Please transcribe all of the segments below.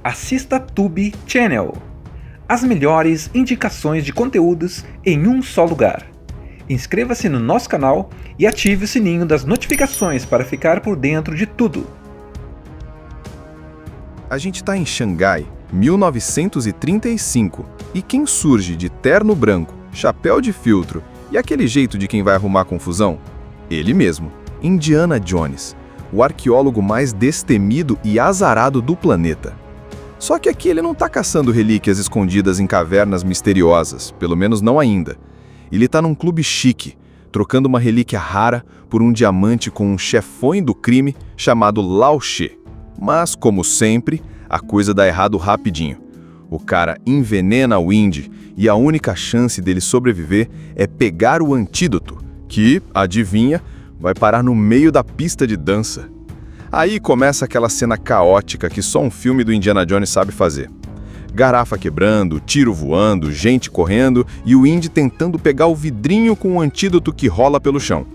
assista Tube Channel. As melhores indicações de conteúdos em um só lugar. Inscreva-se no nosso canal e ative o sininho das notificações para ficar por dentro de tudo. A gente está em Xangai, 1935, e quem surge de terno branco, chapéu de filtro e aquele jeito de quem vai arrumar confusão? Ele mesmo, Indiana Jones, o arqueólogo mais destemido e azarado do planeta. Só que aqui ele não está caçando relíquias escondidas em cavernas misteriosas, pelo menos não ainda. Ele está num clube chique, trocando uma relíquia rara por um diamante com um chefão do crime chamado Lao She. Mas, como sempre, a coisa dá errado rapidinho. O cara envenena o Indy e a única chance dele sobreviver é pegar o antídoto, que, adivinha, vai parar no meio da pista de dança. Aí começa aquela cena caótica que só um filme do Indiana Jones sabe fazer. Garrafa quebrando, tiro voando, gente correndo e o Indy tentando pegar o vidrinho com o antídoto que rola pelo chão.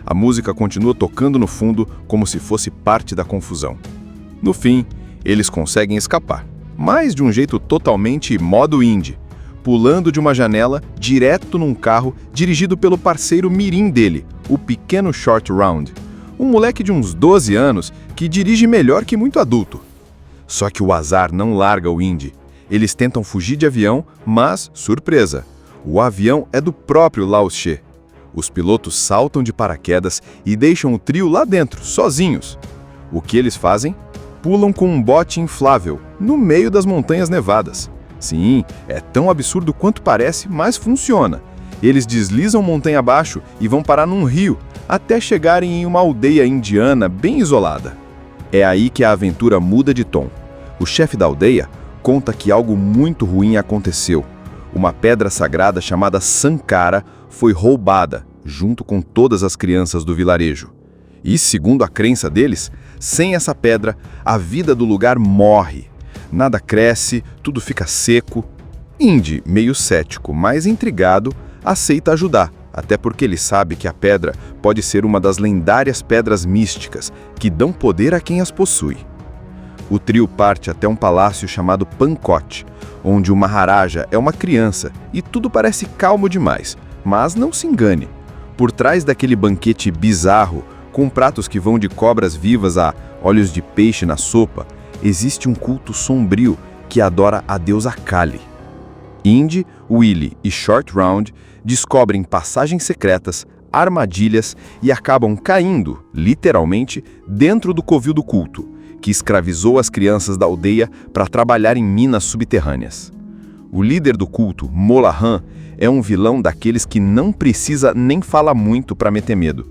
A música continua tocando no fundo como se fosse parte da confusão. No fim, eles conseguem escapar, mas de um jeito totalmente modo Indy, pulando de uma janela direto num carro dirigido pelo parceiro mirim dele, o pequeno Short Round, um moleque de uns 12 anos que dirige melhor que muito adulto. Só que o azar não larga o Indy. Eles tentam fugir de avião, mas, surpresa, o avião é do próprio Lao She. Os pilotos saltam de paraquedas e deixam o trio lá dentro, sozinhos. O que eles fazem? Pulam com um bote inflável, no meio das montanhas nevadas. Sim, é tão absurdo quanto parece, mas funciona. Eles deslizam montanha abaixo e vão parar num rio, até chegarem em uma aldeia indiana bem isolada. É aí que a aventura muda de tom. O chefe da aldeia conta que algo muito ruim aconteceu. Uma pedra sagrada chamada Sankara foi roubada, junto com todas as crianças do vilarejo. E, segundo a crença deles, sem essa pedra, a vida do lugar morre. Nada cresce, tudo fica seco. Indy, meio cético, mas intrigado, aceita ajudar, até porque ele sabe que a pedra pode ser uma das lendárias pedras místicas que dão poder a quem as possui. O trio parte até um palácio chamado Pankot, onde o Maharaja é uma criança e tudo parece calmo demais, mas não se engane. Por trás daquele banquete bizarro, com pratos que vão de cobras vivas a olhos de peixe na sopa, existe um culto sombrio que adora a deusa Kali. Indy, Willie e Short Round descobrem passagens secretas, armadilhas e acabam caindo, literalmente, dentro do covil do culto, que escravizou as crianças da aldeia para trabalhar em minas subterrâneas. O líder do culto, Molahan, é um vilão daqueles que não precisa nem fala muito para meter medo.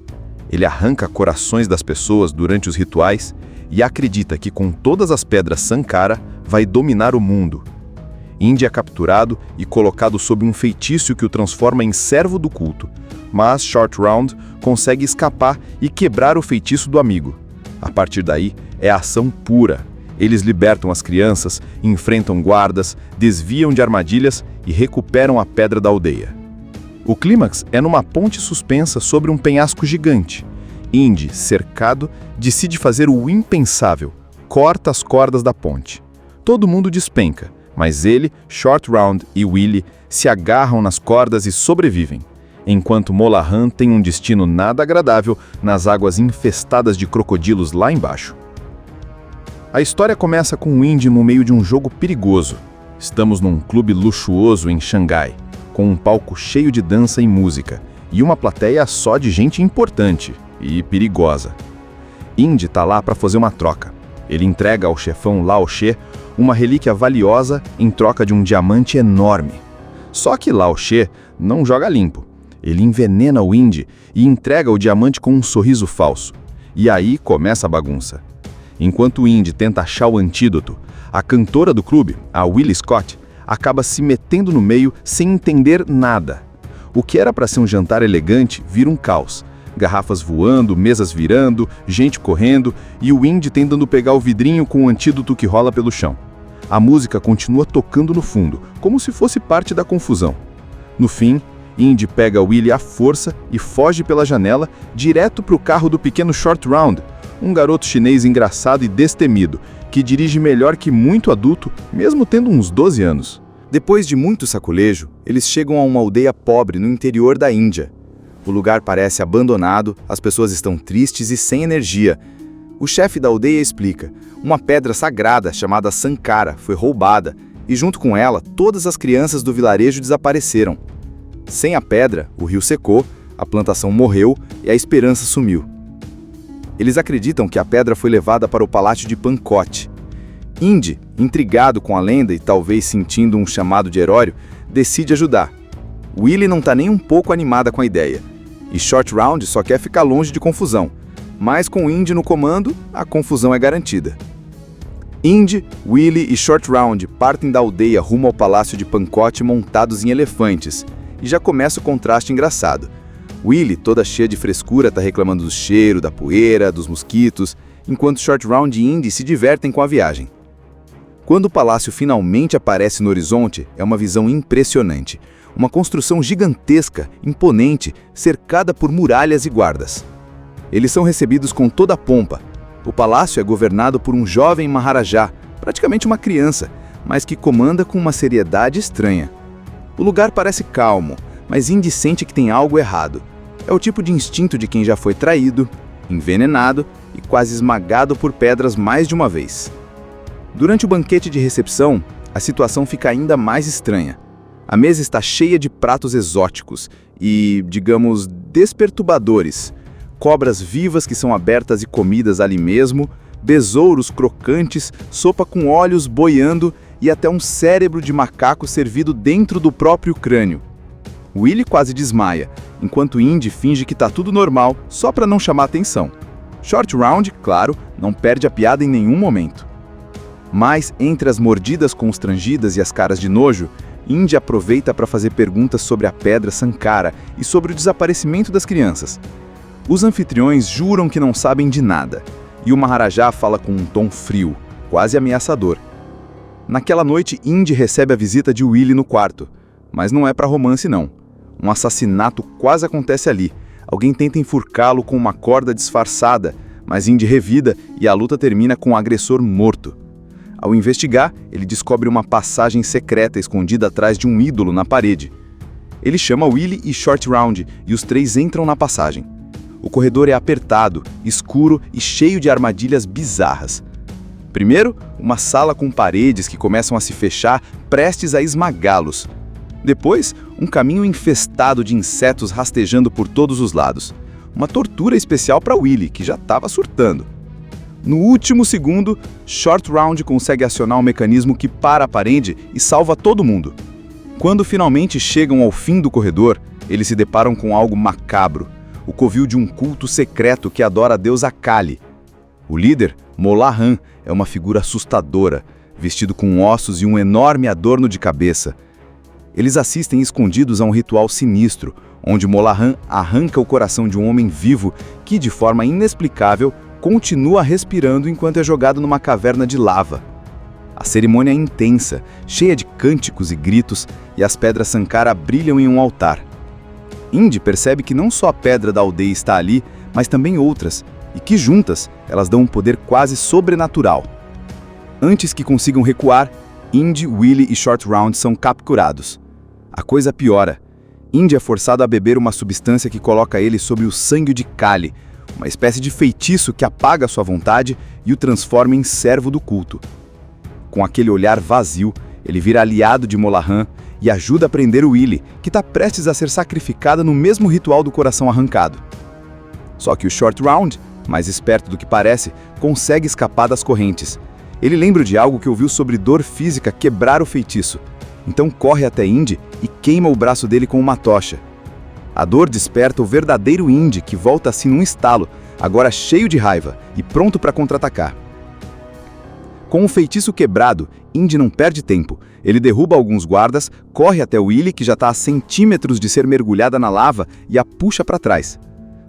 Ele arranca corações das pessoas durante os rituais e acredita que com todas as pedras Sankara vai dominar o mundo. Indy é capturado e colocado sob um feitiço que o transforma em servo do culto, mas Short Round consegue escapar e quebrar o feitiço do amigo. A partir daí, é ação pura. Eles libertam as crianças, enfrentam guardas, desviam de armadilhas e recuperam a pedra da aldeia. O clímax é numa ponte suspensa sobre um penhasco gigante. Indy, cercado, decide fazer o impensável, corta as cordas da ponte. Todo mundo despenca, mas ele, Short Round e Willie se agarram nas cordas e sobrevivem, enquanto Molahan tem um destino nada agradável nas águas infestadas de crocodilos lá embaixo. A história começa com o Indy no meio de um jogo perigoso. Estamos num clube luxuoso em Xangai, com um palco cheio de dança e música, e uma plateia só de gente importante e perigosa. Indy tá lá para fazer uma troca. Ele entrega ao chefão Lao She uma relíquia valiosa em troca de um diamante enorme. Só que Lao She não joga limpo. Ele envenena o Indy e entrega o diamante com um sorriso falso. E aí começa a bagunça. Enquanto o Indy tenta achar o antídoto, a cantora do clube, a Willie Scott, acaba se metendo no meio sem entender nada. O que era para ser um jantar elegante vira um caos. Garrafas voando, mesas virando, gente correndo e o Indy tentando pegar o vidrinho com o antídoto que rola pelo chão. A música continua tocando no fundo, como se fosse parte da confusão. No fim, Indy pega Willie à força e foge pela janela direto para o carro do pequeno Short Round, um garoto chinês engraçado e destemido, que dirige melhor que muito adulto, mesmo tendo uns 12 anos. Depois de muito sacolejo, eles chegam a uma aldeia pobre no interior da Índia. O lugar parece abandonado, as pessoas estão tristes e sem energia. O chefe da aldeia explica: uma pedra sagrada chamada Sankara foi roubada e, junto com ela, todas as crianças do vilarejo desapareceram. Sem a pedra, o rio secou, a plantação morreu e a esperança sumiu. Eles acreditam que a pedra foi levada para o palácio de Pankot. Indy, intrigado com a lenda e talvez sentindo um chamado de herói, decide ajudar. Willie não está nem um pouco animada com a ideia. E Short Round só quer ficar longe de confusão. Mas com Indy no comando, a confusão é garantida. Indy, Willie e Short Round partem da aldeia rumo ao palácio de Pankot montados em elefantes. E já começa o contraste engraçado. Willie, toda cheia de frescura, está reclamando do cheiro, da poeira, dos mosquitos, enquanto Short Round e Indy se divertem com a viagem. Quando o palácio finalmente aparece no horizonte, é uma visão impressionante. Uma construção gigantesca, imponente, cercada por muralhas e guardas. Eles são recebidos com toda a pompa. O palácio é governado por um jovem Maharaja, praticamente uma criança, mas que comanda com uma seriedade estranha. O lugar parece calmo, mas Indy sente que tem algo errado. É o tipo de instinto de quem já foi traído, envenenado e quase esmagado por pedras mais de uma vez. Durante o banquete de recepção, a situação fica ainda mais estranha. A mesa está cheia de pratos exóticos e, digamos, desperturbadores. Cobras vivas que são abertas e comidas ali mesmo, besouros crocantes, sopa com olhos boiando e até um cérebro de macaco servido dentro do próprio crânio. Willie quase desmaia, enquanto Indy finge que está tudo normal só para não chamar atenção. Short Round, claro, não perde a piada em nenhum momento. Mas, entre as mordidas constrangidas e as caras de nojo, Indy aproveita para fazer perguntas sobre a pedra Sankara e sobre o desaparecimento das crianças. Os anfitriões juram que não sabem de nada, e o Maharaja fala com um tom frio, quase ameaçador. Naquela noite, Indy recebe a visita de Willie no quarto, mas não é para romance não. Um assassinato quase acontece ali. Alguém tenta enforcá-lo com uma corda disfarçada, mas Indy revida e a luta termina com o agressor morto. Ao investigar, ele descobre uma passagem secreta escondida atrás de um ídolo na parede. Ele chama Willie e Short Round e os três entram na passagem. O corredor é apertado, escuro e cheio de armadilhas bizarras. Primeiro, uma sala com paredes que começam a se fechar, prestes a esmagá-los. Depois, um caminho infestado de insetos rastejando por todos os lados. Uma tortura especial para Willie, que já estava surtando. No último segundo, Short Round consegue acionar um mecanismo que para a parede e salva todo mundo. Quando finalmente chegam ao fim do corredor, eles se deparam com algo macabro, o covil de um culto secreto que adora a deusa Kali. O líder, Molahan, é uma figura assustadora, vestido com ossos e um enorme adorno de cabeça. Eles assistem escondidos a um ritual sinistro, onde Molahan arranca o coração de um homem vivo que, de forma inexplicável, continua respirando enquanto é jogado numa caverna de lava. A cerimônia é intensa, cheia de cânticos e gritos, e as pedras Sankara brilham em um altar. Indy percebe que não só a pedra da aldeia está ali, mas também outras, e que juntas elas dão um poder quase sobrenatural. Antes que consigam recuar, Indy, Willie e Short Round são capturados. A coisa piora. Indy é forçado a beber uma substância que coloca ele sob o sangue de Kali, uma espécie de feitiço que apaga sua vontade e o transforma em servo do culto. Com aquele olhar vazio, ele vira aliado de Molahan e ajuda a prender o Willie, que está prestes a ser sacrificada no mesmo ritual do coração arrancado. Só que o Short Round, mais esperto do que parece, consegue escapar das correntes. Ele lembra de algo que ouviu sobre dor física quebrar o feitiço. Então corre até Indy e queima o braço dele com uma tocha. A dor desperta o verdadeiro Indy, que volta assim num estalo, agora cheio de raiva e pronto para contra-atacar. Com o feitiço quebrado, Indy não perde tempo. Ele derruba alguns guardas, corre até Willie, que já está a centímetros de ser mergulhada na lava, e a puxa para trás.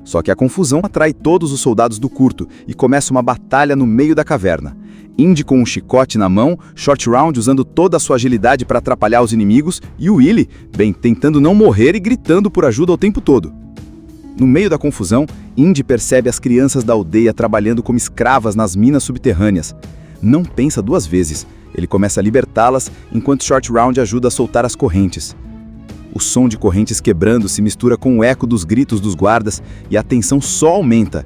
Só que a confusão atrai todos os soldados do culto e começa uma batalha no meio da caverna. Indy com um chicote na mão, Short Round usando toda a sua agilidade para atrapalhar os inimigos e o Willie, bem, tentando não morrer e gritando por ajuda o tempo todo. No meio da confusão, Indy percebe as crianças da aldeia trabalhando como escravas nas minas subterrâneas. Não pensa duas vezes. Ele começa a libertá-las, enquanto Short Round ajuda a soltar as correntes. O som de correntes quebrando se mistura com o eco dos gritos dos guardas e a tensão só aumenta.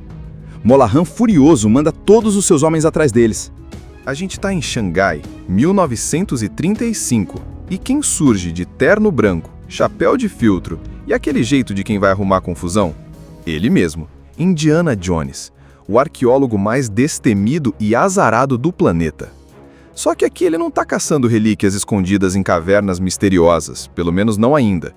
Molahan, furioso, manda todos os seus homens atrás deles. A gente tá em Xangai, 1935, e quem surge de terno branco, chapéu de filtro e aquele jeito de quem vai arrumar confusão? Ele mesmo, Indiana Jones, o arqueólogo mais destemido e azarado do planeta. Só que aqui ele não tá caçando relíquias escondidas em cavernas misteriosas, pelo menos não ainda.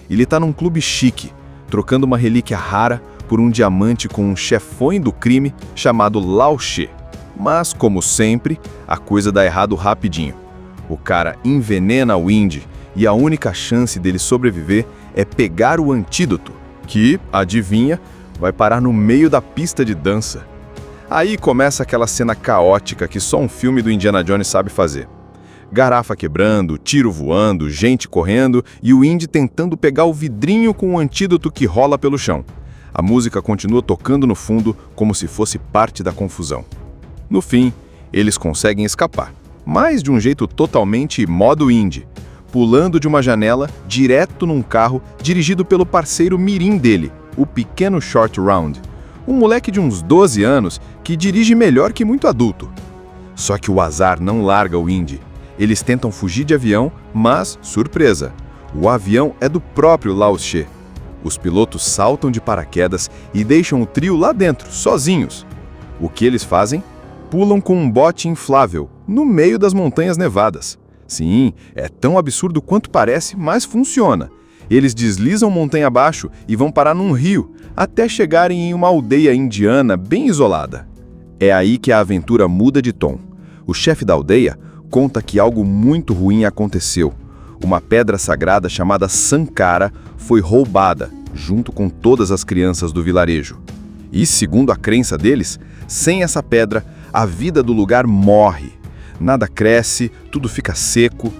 Ele tá num clube chique, trocando uma relíquia rara por um diamante com um chefão do crime chamado Lao She. Mas, como sempre, a coisa dá errado rapidinho. O cara envenena o Indy e a única chance dele sobreviver é pegar o antídoto, que, adivinha, vai parar no meio da pista de dança. Aí começa aquela cena caótica que só um filme do Indiana Jones sabe fazer. Garrafa quebrando, tiro voando, gente correndo e o Indy tentando pegar o vidrinho com o antídoto que rola pelo chão. A música continua tocando no fundo como se fosse parte da confusão. No fim, eles conseguem escapar, mas de um jeito totalmente modo Indy, pulando de uma janela direto num carro dirigido pelo parceiro mirim dele, o pequeno Short Round, um moleque de uns 12 anos que dirige melhor que muito adulto. Só que o azar não larga o Indy. Eles tentam fugir de avião, mas, surpresa, o avião é do próprio Lao She. Os pilotos saltam de paraquedas e deixam o trio lá dentro, sozinhos. O que eles fazem? Pulam com um bote inflável, no meio das montanhas nevadas. Sim, é tão absurdo quanto parece, mas funciona. Eles deslizam montanha abaixo e vão parar num rio, até chegarem em uma aldeia indiana bem isolada. É aí que a aventura muda de tom. O chefe da aldeia conta que algo muito ruim aconteceu. Uma pedra sagrada chamada Sankara foi roubada, junto com todas as crianças do vilarejo. E, segundo a crença deles, sem essa pedra, a vida do lugar morre. Nada cresce, tudo fica seco.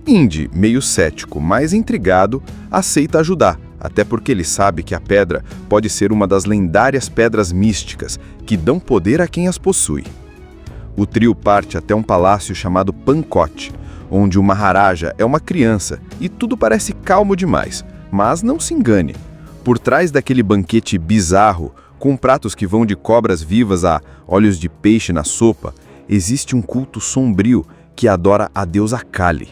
Indy, meio cético, mas intrigado, aceita ajudar, até porque ele sabe que a pedra pode ser uma das lendárias pedras místicas que dão poder a quem as possui. O trio parte até um palácio chamado Pankot, onde o Maharaja é uma criança e tudo parece calmo demais, mas não se engane. Por trás daquele banquete bizarro, com pratos que vão de cobras vivas a olhos de peixe na sopa, existe um culto sombrio que adora a deusa Kali.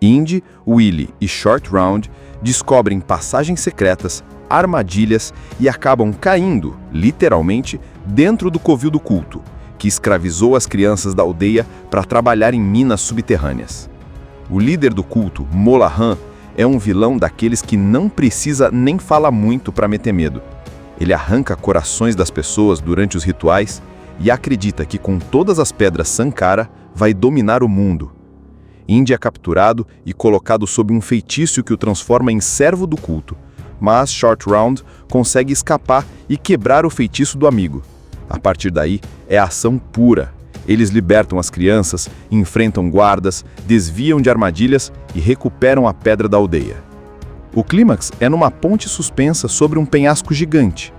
Indy, Willie e Short Round descobrem passagens secretas, armadilhas e acabam caindo, literalmente, dentro do covil do culto, que escravizou as crianças da aldeia para trabalhar em minas subterrâneas. O líder do culto, Molahan, é um vilão daqueles que não precisa nem falar muito para meter medo. Ele arranca corações das pessoas durante os rituais e acredita que com todas as pedras Sankara vai dominar o mundo. Indy é capturado e colocado sob um feitiço que o transforma em servo do culto, mas Short Round consegue escapar e quebrar o feitiço do amigo. A partir daí, é ação pura. Eles libertam as crianças, enfrentam guardas, desviam de armadilhas e recuperam a pedra da aldeia. O clímax é numa ponte suspensa sobre um penhasco gigante.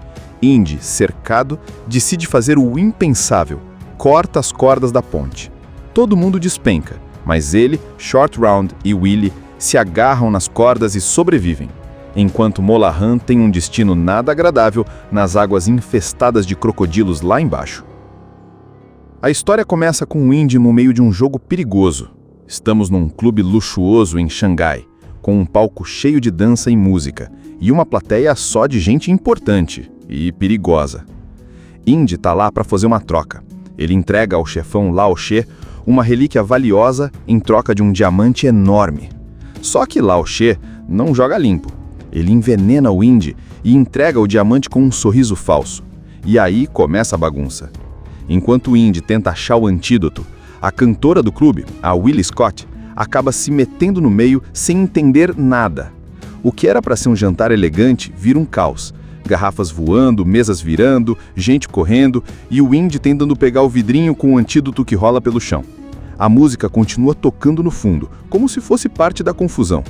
Indy, cercado, decide fazer o impensável, corta as cordas da ponte. Todo mundo despenca, mas ele, Short Round e Willie se agarram nas cordas e sobrevivem, enquanto Molahan tem um destino nada agradável nas águas infestadas de crocodilos lá embaixo. A história começa com o Indy no meio de um jogo perigoso. Estamos num clube luxuoso em Xangai, com um palco cheio de dança e música, e uma plateia só de gente importante e perigosa. Indy tá lá para fazer uma troca. Ele entrega ao chefão Lao She uma relíquia valiosa em troca de um diamante enorme. Só que Lao She não joga limpo. Ele envenena o Indy e entrega o diamante com um sorriso falso. E aí começa a bagunça. Enquanto o Indy tenta achar o antídoto, a cantora do clube, a Willie Scott, acaba se metendo no meio sem entender nada. O que era para ser um jantar elegante vira um caos. Garrafas voando, mesas virando, gente correndo e o Indy tentando pegar o vidrinho com o antídoto que rola pelo chão. A música continua tocando no fundo, como se fosse parte da confusão.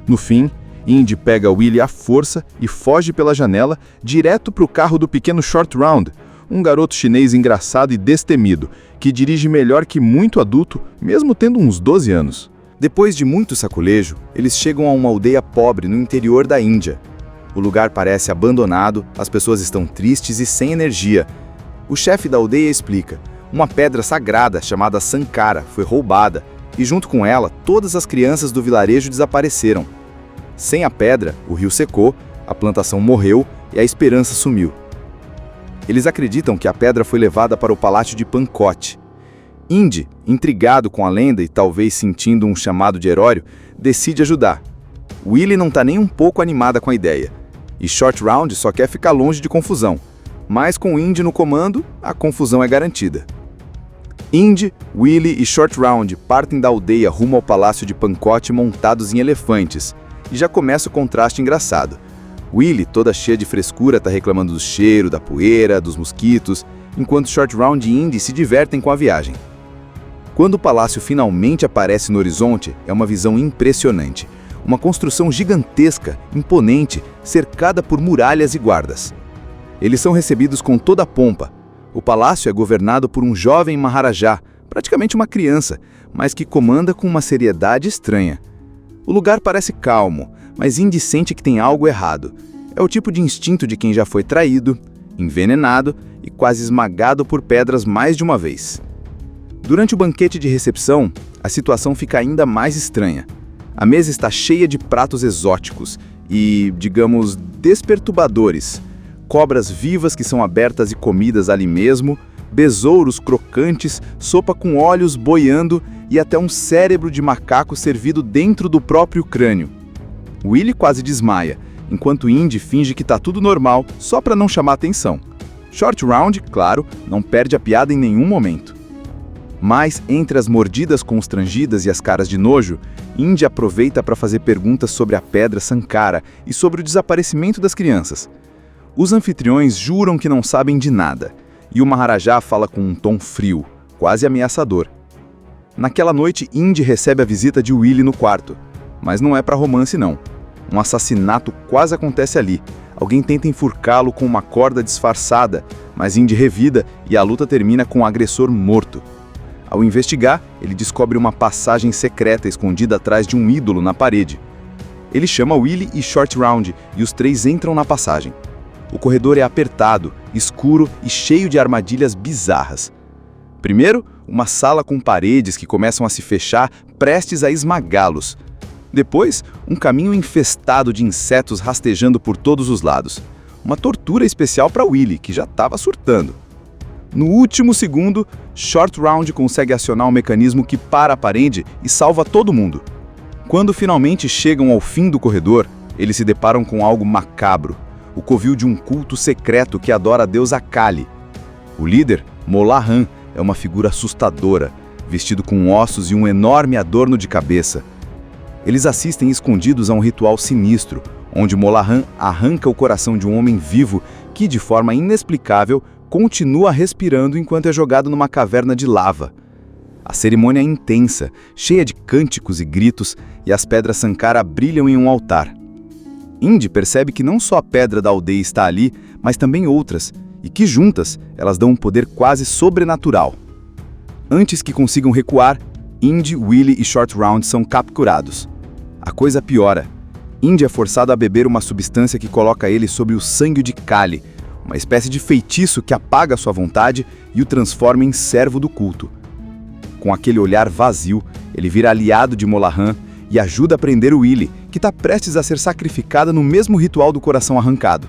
No fim, Indy pega Willy à força e foge pela janela direto para o carro do pequeno Short Round, um garoto chinês engraçado e destemido, que dirige melhor que muito adulto, mesmo tendo uns 12 anos. Depois de muito saculejo, eles chegam a uma aldeia pobre no interior da Índia. O lugar parece abandonado, as pessoas estão tristes e sem energia. O chefe da aldeia explica: uma pedra sagrada chamada Sankara foi roubada e, junto com ela, todas as crianças do vilarejo desapareceram. Sem a pedra, o rio secou, a plantação morreu e a esperança sumiu. Eles acreditam que a pedra foi levada para o palácio de Pankot. Indy, intrigado com a lenda e talvez sentindo um chamado de herói, decide ajudar. Willy não está nem um pouco animada com a ideia. E Short Round só quer ficar longe de confusão. Mas com Indy no comando, a confusão é garantida. Indy, Willy e Short Round partem da aldeia rumo ao palácio de Pankot montados em elefantes. E já começa o contraste engraçado. Willy, toda cheia de frescura, está reclamando do cheiro, da poeira, dos mosquitos, enquanto Short Round e Indy se divertem com a viagem. Quando o palácio finalmente aparece no horizonte, é uma visão impressionante. Uma construção gigantesca, imponente, cercada por muralhas e guardas. Eles são recebidos com toda a pompa. O palácio é governado por um jovem Maharaja, praticamente uma criança, mas que comanda com uma seriedade estranha. O lugar parece calmo, mas Indy sente que tem algo errado. É o tipo de instinto de quem já foi traído, envenenado e quase esmagado por pedras mais de uma vez. Durante o banquete de recepção, a situação fica ainda mais estranha. A mesa está cheia de pratos exóticos e, digamos, desperturbadores. Cobras vivas que são abertas e comidas ali mesmo, besouros crocantes, sopa com olhos boiando e até um cérebro de macaco servido dentro do próprio crânio. Willy quase desmaia, enquanto Indy finge que está tudo normal só para não chamar atenção. Short Round, claro, não perde a piada em nenhum momento. Mas, entre as mordidas constrangidas e as caras de nojo, Indy aproveita para fazer perguntas sobre a pedra Sankara e sobre o desaparecimento das crianças. Os anfitriões juram que não sabem de nada, e o Maharaja fala com um tom frio, quase ameaçador. Naquela noite, Indy recebe a visita de Willy no quarto, mas não é para romance não. Um assassinato quase acontece ali. Alguém tenta enforcá-lo com uma corda disfarçada, mas Indy revida e a luta termina com o agressor morto. Ao investigar, ele descobre uma passagem secreta escondida atrás de um ídolo na parede. Ele chama Willy e Short Round e os três entram na passagem. O corredor é apertado, escuro e cheio de armadilhas bizarras. Primeiro, uma sala com paredes que começam a se fechar, prestes a esmagá-los. Depois, um caminho infestado de insetos rastejando por todos os lados. Uma tortura especial para Willy, que já estava surtando. No último segundo, Short Round consegue acionar um mecanismo que para a parede e salva todo mundo. Quando finalmente chegam ao fim do corredor, eles se deparam com algo macabro. O covil de um culto secreto que adora a deusa Kali. O líder, Molahan, é uma figura assustadora, vestido com ossos e um enorme adorno de cabeça. Eles assistem escondidos a um ritual sinistro, onde Molahan arranca o coração de um homem vivo que, de forma inexplicável, continua respirando enquanto é jogado numa caverna de lava. A cerimônia é intensa, cheia de cânticos e gritos, e as pedras Sankara brilham em um altar. Indy percebe que não só a pedra da aldeia está ali, mas também outras, e que juntas elas dão um poder quase sobrenatural. Antes que consigam recuar, Indy, Willy e Short Round são capturados. A coisa piora. Indy é forçado a beber uma substância que coloca ele sob o sangue de Kali, uma espécie de feitiço que apaga sua vontade e o transforma em servo do culto. Com aquele olhar vazio, ele vira aliado de Molahan e ajuda a prender Willy, que está prestes a ser sacrificada no mesmo ritual do coração arrancado.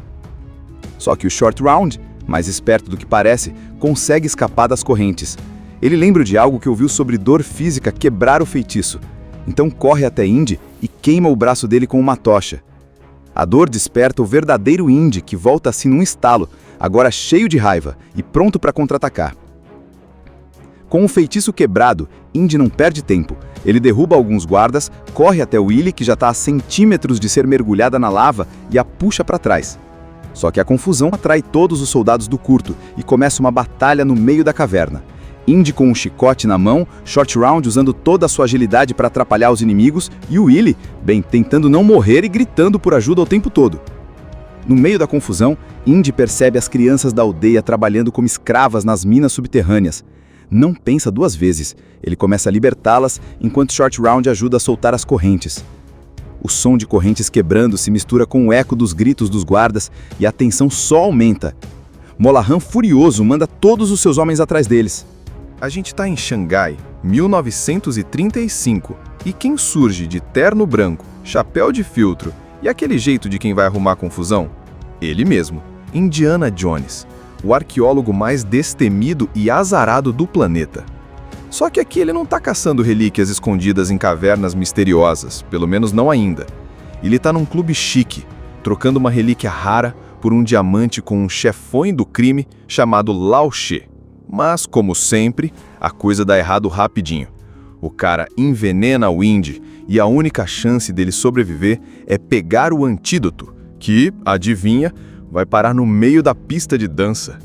Só que o Short Round, mais esperto do que parece, consegue escapar das correntes. Ele lembra de algo que ouviu sobre dor física quebrar o feitiço, então corre até Indy e queima o braço dele com uma tocha. A dor desperta o verdadeiro Indy, que volta assim num estalo, agora cheio de raiva e pronto para contra-atacar. Com o feitiço quebrado, Indy não perde tempo. Ele derruba alguns guardas, corre até Willy, que já está a centímetros de ser mergulhada na lava, e a puxa para trás. Só que a confusão atrai todos os soldados do culto e começa uma batalha no meio da caverna. Indy com um chicote na mão, Short Round usando toda a sua agilidade para atrapalhar os inimigos e o Willie, bem, tentando não morrer e gritando por ajuda o tempo todo. No meio da confusão, Indy percebe as crianças da aldeia trabalhando como escravas nas minas subterrâneas. Não pensa duas vezes, ele começa a libertá-las enquanto Short Round ajuda a soltar as correntes. O som de correntes quebrando se mistura com o eco dos gritos dos guardas e a tensão só aumenta. Molahan, furioso, manda todos os seus homens atrás deles. A gente está em Xangai, 1935, e quem surge de terno branco, chapéu de filtro e aquele jeito de quem vai arrumar confusão? Ele mesmo, Indiana Jones, o arqueólogo mais destemido e azarado do planeta. Só que aqui ele não está caçando relíquias escondidas em cavernas misteriosas, pelo menos não ainda. Ele está num clube chique, trocando uma relíquia rara por um diamante com um chefões do crime chamado Lao She. Mas, como sempre, a coisa dá errado rapidinho. O cara envenena o Indy e a única chance dele sobreviver é pegar o antídoto, que, adivinha, vai parar no meio da pista de dança.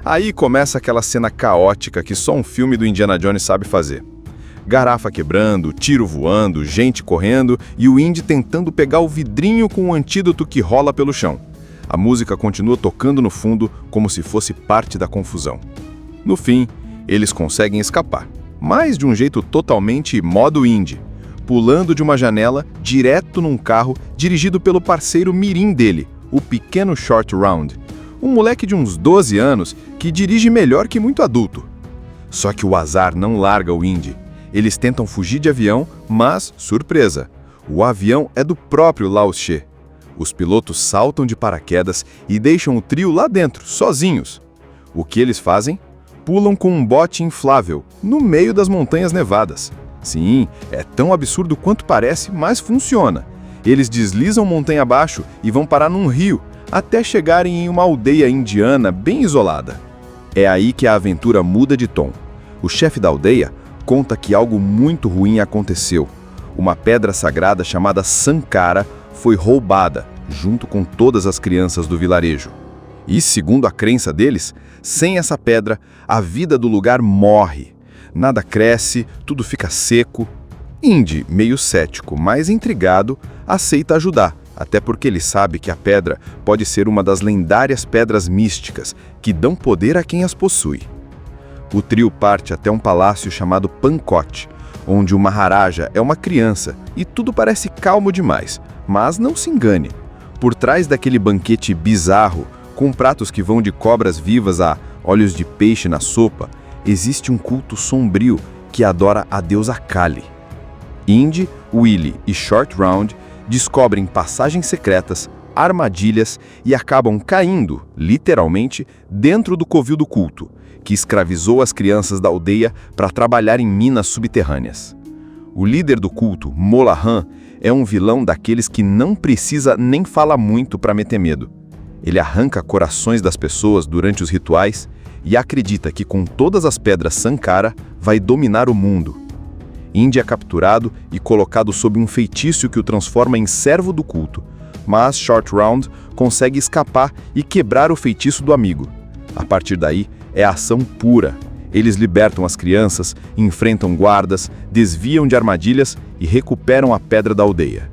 Aí começa aquela cena caótica que só um filme do Indiana Jones sabe fazer. Garrafa quebrando, tiro voando, gente correndo e o Indy tentando pegar o vidrinho com o antídoto que rola pelo chão. A música continua tocando no fundo como se fosse parte da confusão. No fim, eles conseguem escapar, mas de um jeito totalmente modo Indy, pulando de uma janela direto num carro dirigido pelo parceiro mirim dele, o pequeno Short Round, um moleque de uns 12 anos que dirige melhor que muito adulto. Só que o azar não larga o Indy. Eles tentam fugir de avião, mas, surpresa, o avião é do próprio Lao She. Os pilotos saltam de paraquedas e deixam o trio lá dentro, sozinhos. O que eles fazem? Pulam com um bote inflável, no meio das montanhas nevadas. Sim, é tão absurdo quanto parece, mas funciona. Eles deslizam montanha abaixo e vão parar num rio, até chegarem em uma aldeia indiana bem isolada. É aí que a aventura muda de tom. O chefe da aldeia conta que algo muito ruim aconteceu. Uma pedra sagrada chamada Sankara foi roubada, junto com todas as crianças do vilarejo. E, segundo a crença deles, sem essa pedra, a vida do lugar morre. Nada cresce, tudo fica seco. Indy, meio cético, mas intrigado, aceita ajudar, até porque ele sabe que a pedra pode ser uma das lendárias pedras místicas que dão poder a quem as possui. O trio parte até um palácio chamado Pankot, onde o Maharaja é uma criança e tudo parece calmo demais, mas não se engane. Por trás daquele banquete bizarro, com pratos que vão de cobras vivas a olhos de peixe na sopa, existe um culto sombrio que adora a deusa Kali. Indy, Willie e Short Round descobrem passagens secretas, armadilhas e acabam caindo, literalmente, dentro do covil do culto, que escravizou as crianças da aldeia para trabalhar em minas subterrâneas. O líder do culto, Molahan, é um vilão daqueles que não precisa nem falar muito para meter medo. Ele arranca corações das pessoas durante os rituais e acredita que com todas as pedras Sankara vai dominar o mundo. Indy é capturado e colocado sob um feitiço que o transforma em servo do culto, mas Short Round consegue escapar e quebrar o feitiço do amigo. A partir daí, é ação pura. Eles libertam as crianças, enfrentam guardas, desviam de armadilhas e recuperam a pedra da aldeia.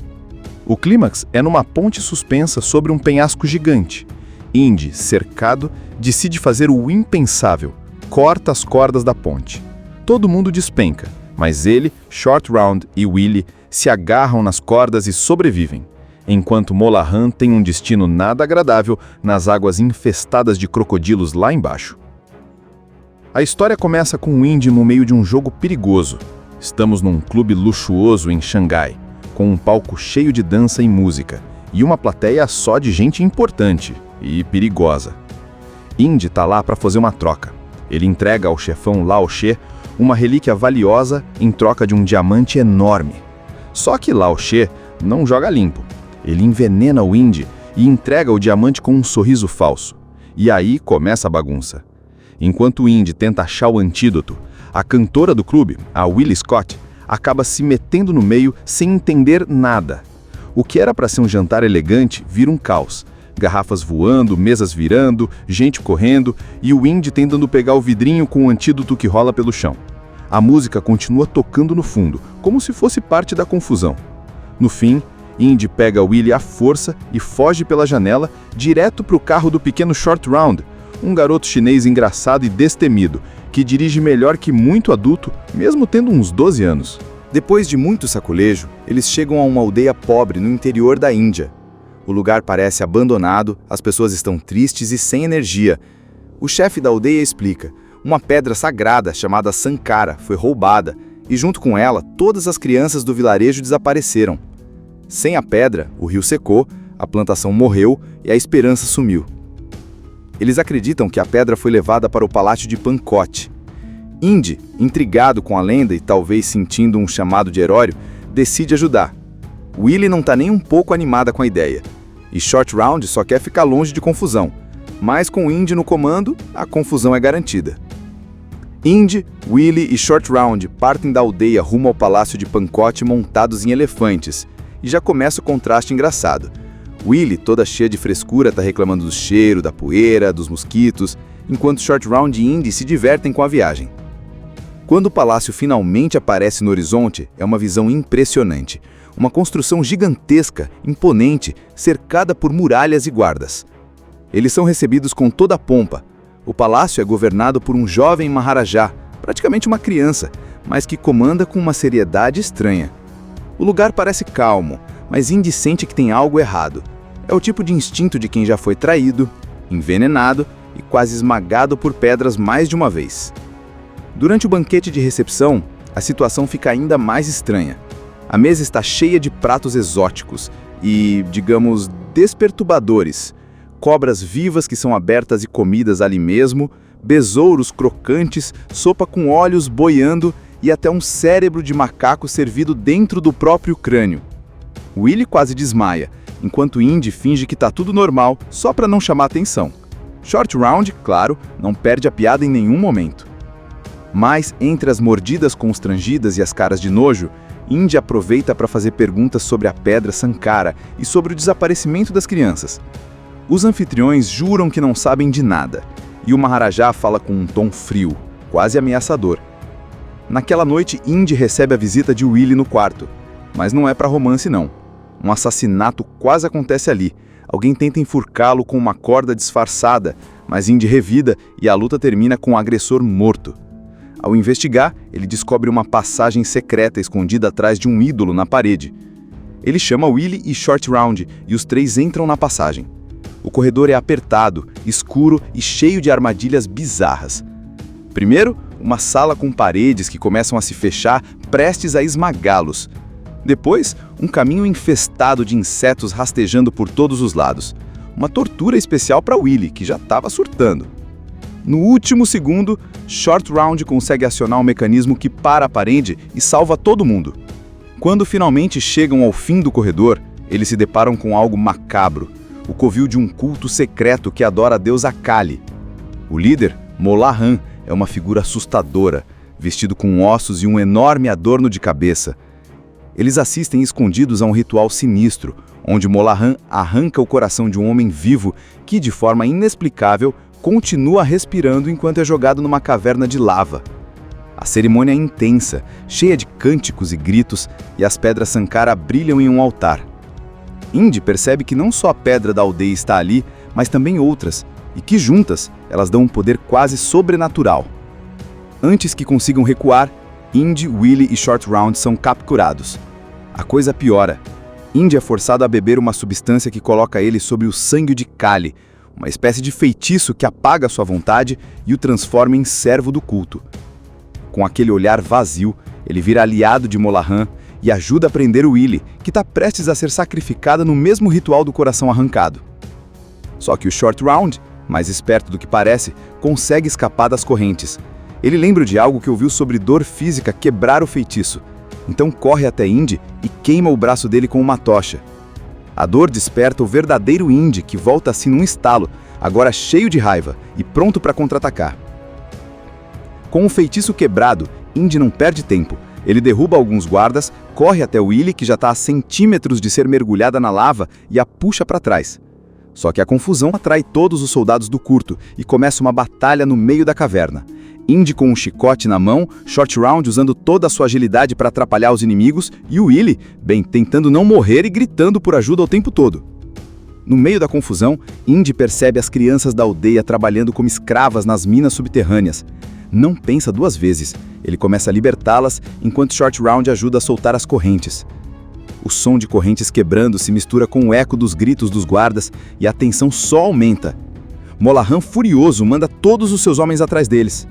O clímax é numa ponte suspensa sobre um penhasco gigante. Indy, cercado, decide fazer o impensável, corta as cordas da ponte. Todo mundo despenca, mas ele, Short Round e Willie se agarram nas cordas e sobrevivem, enquanto Molahan tem um destino nada agradável nas águas infestadas de crocodilos lá embaixo. A história começa com o Indy no meio de um jogo perigoso. Estamos num clube luxuoso em Xangai, com um palco cheio de dança e música, e uma plateia só de gente importante e perigosa. Indy tá lá para fazer uma troca. Ele entrega ao chefão Lao She uma relíquia valiosa em troca de um diamante enorme. Só que Lao She não joga limpo. Ele envenena o Indy e entrega o diamante com um sorriso falso. E aí começa a bagunça. Enquanto o Indy tenta achar o antídoto, a cantora do clube, a Willie Scott, acaba se metendo no meio sem entender nada. O que era para ser um jantar elegante vira um caos, garrafas voando, mesas virando, gente correndo e o Indy tentando pegar o vidrinho com o antídoto que rola pelo chão. A música continua tocando no fundo, como se fosse parte da confusão. No fim, Indy pega Willy à força e foge pela janela direto para o carro do pequeno Short Round, um garoto chinês engraçado e destemido, que dirige melhor que muito adulto, mesmo tendo uns 12 anos. Depois de muito sacolejo, eles chegam a uma aldeia pobre no interior da Índia. O lugar parece abandonado, as pessoas estão tristes e sem energia. O chefe da aldeia explica: uma pedra sagrada chamada Sankara foi roubada e junto com ela todas as crianças do vilarejo desapareceram. Sem a pedra, o rio secou, a plantação morreu e a esperança sumiu. Eles acreditam que a pedra foi levada para o palácio de Pankot. Indy, intrigado com a lenda e talvez sentindo um chamado de herói, decide ajudar. Willy não está nem um pouco animada com a ideia. E Short Round só quer ficar longe de confusão. Mas com Indy no comando, a confusão é garantida. Indy, Willy e Short Round partem da aldeia rumo ao palácio de Pankot montados em elefantes. E já começa o contraste engraçado. Willy, toda cheia de frescura, está reclamando do cheiro, da poeira, dos mosquitos, enquanto Short Round e Indy se divertem com a viagem. Quando o palácio finalmente aparece no horizonte, é uma visão impressionante. Uma construção gigantesca, imponente, cercada por muralhas e guardas. Eles são recebidos com toda a pompa. O palácio é governado por um jovem Maharaja, praticamente uma criança, mas que comanda com uma seriedade estranha. O lugar parece calmo, mas Indy sente que tem algo errado. É o tipo de instinto de quem já foi traído, envenenado e quase esmagado por pedras mais de uma vez. Durante o banquete de recepção, a situação fica ainda mais estranha. A mesa está cheia de pratos exóticos e, digamos, desperturbadores. Cobras vivas que são abertas e comidas ali mesmo, besouros crocantes, sopa com olhos boiando e até um cérebro de macaco servido dentro do próprio crânio. Willy quase desmaia, enquanto Indy finge que está tudo normal só para não chamar atenção. Short Round, claro, não perde a piada em nenhum momento. Mas, entre as mordidas constrangidas e as caras de nojo, Indy aproveita para fazer perguntas sobre a pedra Sankara e sobre o desaparecimento das crianças. Os anfitriões juram que não sabem de nada, e o Maharaja fala com um tom frio, quase ameaçador. Naquela noite, Indy recebe a visita de Willy no quarto, mas não é para romance não. Um assassinato quase acontece ali. Alguém tenta enforcá-lo com uma corda disfarçada, mas Indy revida e a luta termina com o agressor morto. Ao investigar, ele descobre uma passagem secreta escondida atrás de um ídolo na parede. Ele chama Willy e Short Round e os três entram na passagem. O corredor é apertado, escuro e cheio de armadilhas bizarras. Primeiro, uma sala com paredes que começam a se fechar, prestes a esmagá-los. Depois, um caminho infestado de insetos rastejando por todos os lados. Uma tortura especial para Willy, que já estava surtando. No último segundo, Short Round consegue acionar um mecanismo que para a parede e salva todo mundo. Quando finalmente chegam ao fim do corredor, eles se deparam com algo macabro, o covil de um culto secreto que adora a deusa Kali. O líder, Molahan, é uma figura assustadora, vestido com ossos e um enorme adorno de cabeça. Eles assistem escondidos a um ritual sinistro, onde Molahan arranca o coração de um homem vivo que, de forma inexplicável, continua respirando enquanto é jogado numa caverna de lava. A cerimônia é intensa, cheia de cânticos e gritos, e as pedras Sankara brilham em um altar. Indy percebe que não só a pedra da aldeia está ali, mas também outras, e que juntas elas dão um poder quase sobrenatural. Antes que consigam recuar, Indy, Willy e Short Round são capturados. A coisa piora. Indy é forçado a beber uma substância que coloca ele sob o sangue de Kali, uma espécie de feitiço que apaga sua vontade e o transforma em servo do culto. Com aquele olhar vazio, ele vira aliado de Molahan e ajuda a prender Willy, que está prestes a ser sacrificada no mesmo ritual do coração arrancado. Só que o Short Round, mais esperto do que parece, consegue escapar das correntes. Ele lembra de algo que ouviu sobre dor física quebrar o feitiço. Então corre até Indy e queima o braço dele com uma tocha. A dor desperta o verdadeiro Indy, que volta assim num estalo, agora cheio de raiva e pronto para contra-atacar. Com o feitiço quebrado, Indy não perde tempo. Ele derruba alguns guardas, corre até Willy, que já está a centímetros de ser mergulhada na lava, e a puxa para trás. Só que a confusão atrai todos os soldados do curto e começa uma batalha no meio da caverna. Indy com um chicote na mão, Short Round usando toda a sua agilidade para atrapalhar os inimigos e o Willy, tentando não morrer e gritando por ajuda o tempo todo. No meio da confusão, Indy percebe as crianças da aldeia trabalhando como escravas nas minas subterrâneas. Não pensa duas vezes, ele começa a libertá-las enquanto Short Round ajuda a soltar as correntes. O som de correntes quebrando se mistura com o eco dos gritos dos guardas e a tensão só aumenta. Molahan, furioso, manda todos os seus homens atrás deles.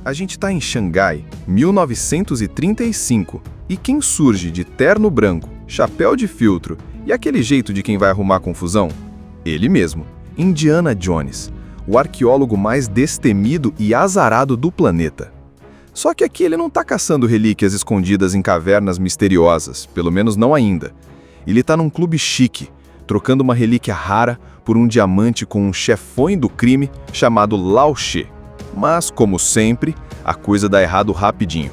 A gente tá em Xangai, 1935, e quem surge de terno branco, chapéu de filtro e aquele jeito de quem vai arrumar confusão? Ele mesmo, Indiana Jones, o arqueólogo mais destemido e azarado do planeta. Só que aqui ele não tá caçando relíquias escondidas em cavernas misteriosas, pelo menos não ainda. Ele tá num clube chique, trocando uma relíquia rara por um diamante com um chefão do crime chamado Lao She. Mas, como sempre, a coisa dá errado rapidinho.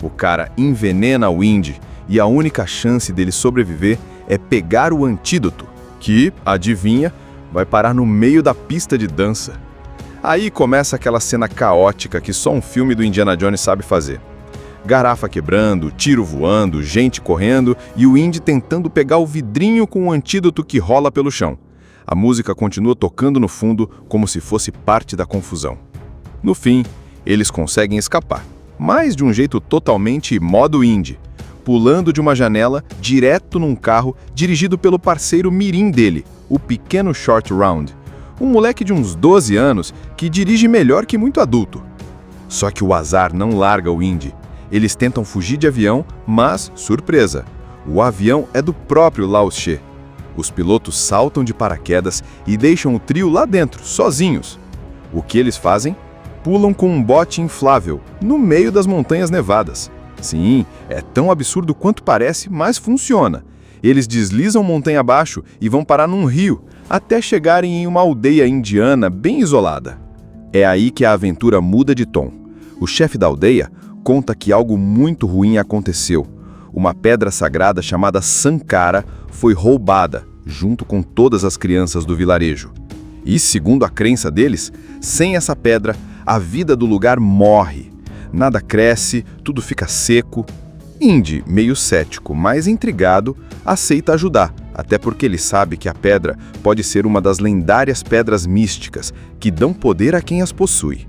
O cara envenena o Indy e a única chance dele sobreviver é pegar o antídoto, que, adivinha, vai parar no meio da pista de dança. Aí começa aquela cena caótica que só um filme do Indiana Jones sabe fazer. Garrafa quebrando, tiro voando, gente correndo e o Indy tentando pegar o vidrinho com o antídoto que rola pelo chão. A música continua tocando no fundo como se fosse parte da confusão. No fim, eles conseguem escapar, mas de um jeito totalmente modo Indy, pulando de uma janela direto num carro dirigido pelo parceiro mirim dele, o pequeno Short Round, um moleque de uns 12 anos que dirige melhor que muito adulto. Só que o azar não larga o Indy. Eles tentam fugir de avião, mas, surpresa, o avião é do próprio Lao She. Os pilotos saltam de paraquedas e deixam o trio lá dentro, sozinhos. O que eles fazem? Pulam com um bote inflável, no meio das montanhas nevadas. Sim, é tão absurdo quanto parece, mas funciona. Eles deslizam montanha abaixo e vão parar num rio, até chegarem em uma aldeia indiana bem isolada. É aí que a aventura muda de tom. O chefe da aldeia conta que algo muito ruim aconteceu. Uma pedra sagrada chamada Sankara foi roubada, junto com todas as crianças do vilarejo. E, segundo a crença deles, sem essa pedra, a vida do lugar morre. Nada cresce, tudo fica seco. Indy, meio cético, mas intrigado, aceita ajudar, até porque ele sabe que a pedra pode ser uma das lendárias pedras místicas que dão poder a quem as possui.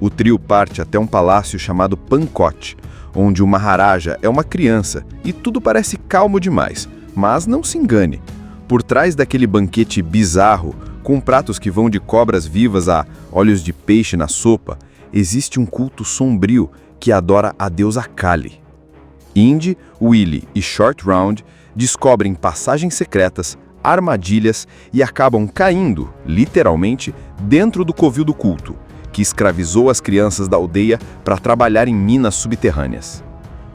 O trio parte até um palácio chamado Pankot, onde o Maharaja é uma criança e tudo parece calmo demais, mas não se engane. Por trás daquele banquete bizarro, com pratos que vão de cobras vivas a olhos de peixe na sopa, existe um culto sombrio que adora a deusa Kali. Indy, Willy e Short Round descobrem passagens secretas, armadilhas e acabam caindo, literalmente, dentro do covil do culto, que escravizou as crianças da aldeia para trabalhar em minas subterrâneas.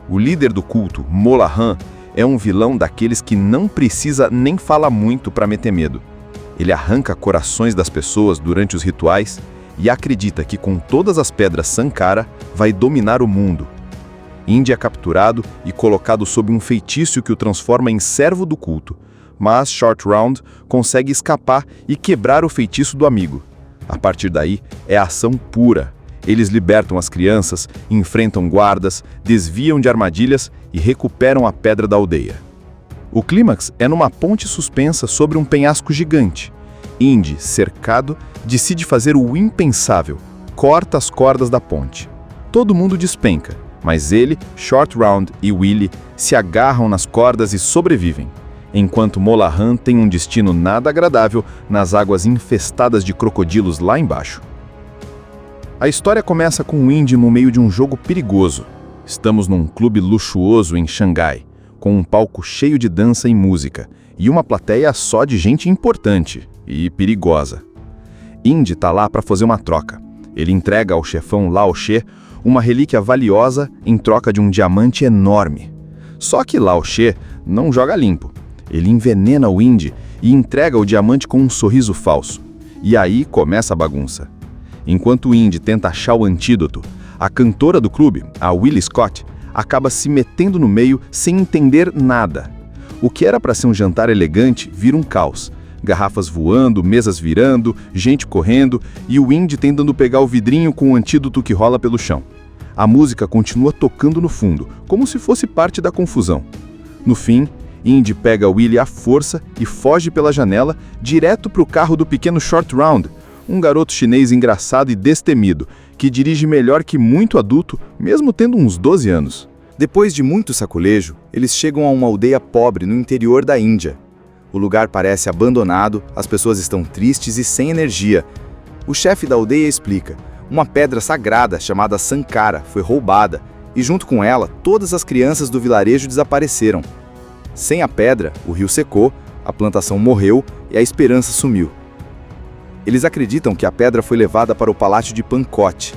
O líder do culto, Molahan, é um vilão daqueles que não precisa nem falar muito para meter medo. Ele arranca corações das pessoas durante os rituais e acredita que com todas as pedras Sankara vai dominar o mundo. Indy é capturado e colocado sob um feitiço que o transforma em servo do culto, mas Short Round consegue escapar e quebrar o feitiço do amigo. A partir daí, é ação pura. Eles libertam as crianças, enfrentam guardas, desviam de armadilhas e recuperam a pedra da aldeia. O clímax é numa ponte suspensa sobre um penhasco gigante. Indy, cercado, decide fazer o impensável, corta as cordas da ponte. Todo mundo despenca, mas ele, Short Round e Willy se agarram nas cordas e sobrevivem, enquanto Molahan tem um destino nada agradável nas águas infestadas de crocodilos lá embaixo. A história começa com o Indy no meio de um jogo perigoso. Estamos num clube luxuoso em Xangai, com um palco cheio de dança e música, e uma plateia só de gente importante e perigosa. Indy tá lá para fazer uma troca. Ele entrega ao chefão Lao She uma relíquia valiosa em troca de um diamante enorme. Só que Lao She não joga limpo. Ele envenena o Indy e entrega o diamante com um sorriso falso. E aí começa a bagunça. Enquanto o Indy tenta achar o antídoto, a cantora do clube, a Willie Scott, acaba se metendo no meio sem entender nada. O que era para ser um jantar elegante vira um caos. Garrafas voando, mesas virando, gente correndo e o Indy tentando pegar o vidrinho com o antídoto que rola pelo chão. A música continua tocando no fundo, como se fosse parte da confusão. No fim, Indy pega Willie à força e foge pela janela direto para o carro do pequeno Short Round, um garoto chinês engraçado e destemido, que dirige melhor que muito adulto, mesmo tendo uns 12 anos. Depois de muito sacolejo, eles chegam a uma aldeia pobre no interior da Índia. O lugar parece abandonado, as pessoas estão tristes e sem energia. O chefe da aldeia explica: uma pedra sagrada chamada Sankara foi roubada e junto com ela todas as crianças do vilarejo desapareceram. Sem a pedra, o rio secou, a plantação morreu e a esperança sumiu. Eles acreditam que a pedra foi levada para o palácio de Pankot.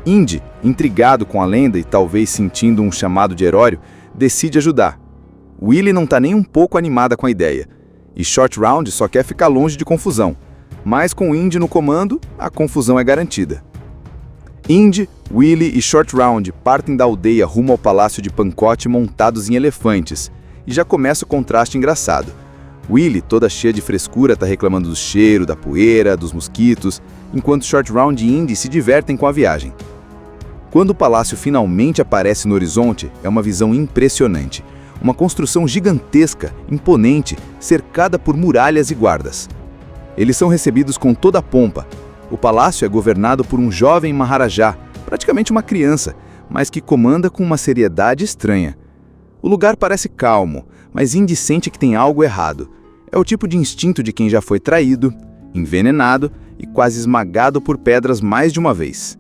Indy, intrigado com a lenda e talvez sentindo um chamado de herói, decide ajudar. Willie não está nem um pouco animada com a ideia, e Short Round só quer ficar longe de confusão. Mas com Indy no comando, a confusão é garantida. Indy, Willie e Short Round partem da aldeia rumo ao palácio de Pankot montados em elefantes, e já começa o contraste engraçado. Willie, toda cheia de frescura, está reclamando do cheiro, da poeira, dos mosquitos, enquanto Short Round e Indy se divertem com a viagem. Quando o palácio finalmente aparece no horizonte, é uma visão impressionante. Uma construção gigantesca, imponente, cercada por muralhas e guardas. Eles são recebidos com toda a pompa. O palácio é governado por um jovem Maharaja, praticamente uma criança, mas que comanda com uma seriedade estranha. O lugar parece calmo, mas Indy sente que tem algo errado. É o tipo de instinto de quem já foi traído, envenenado e quase esmagado por pedras mais de uma vez.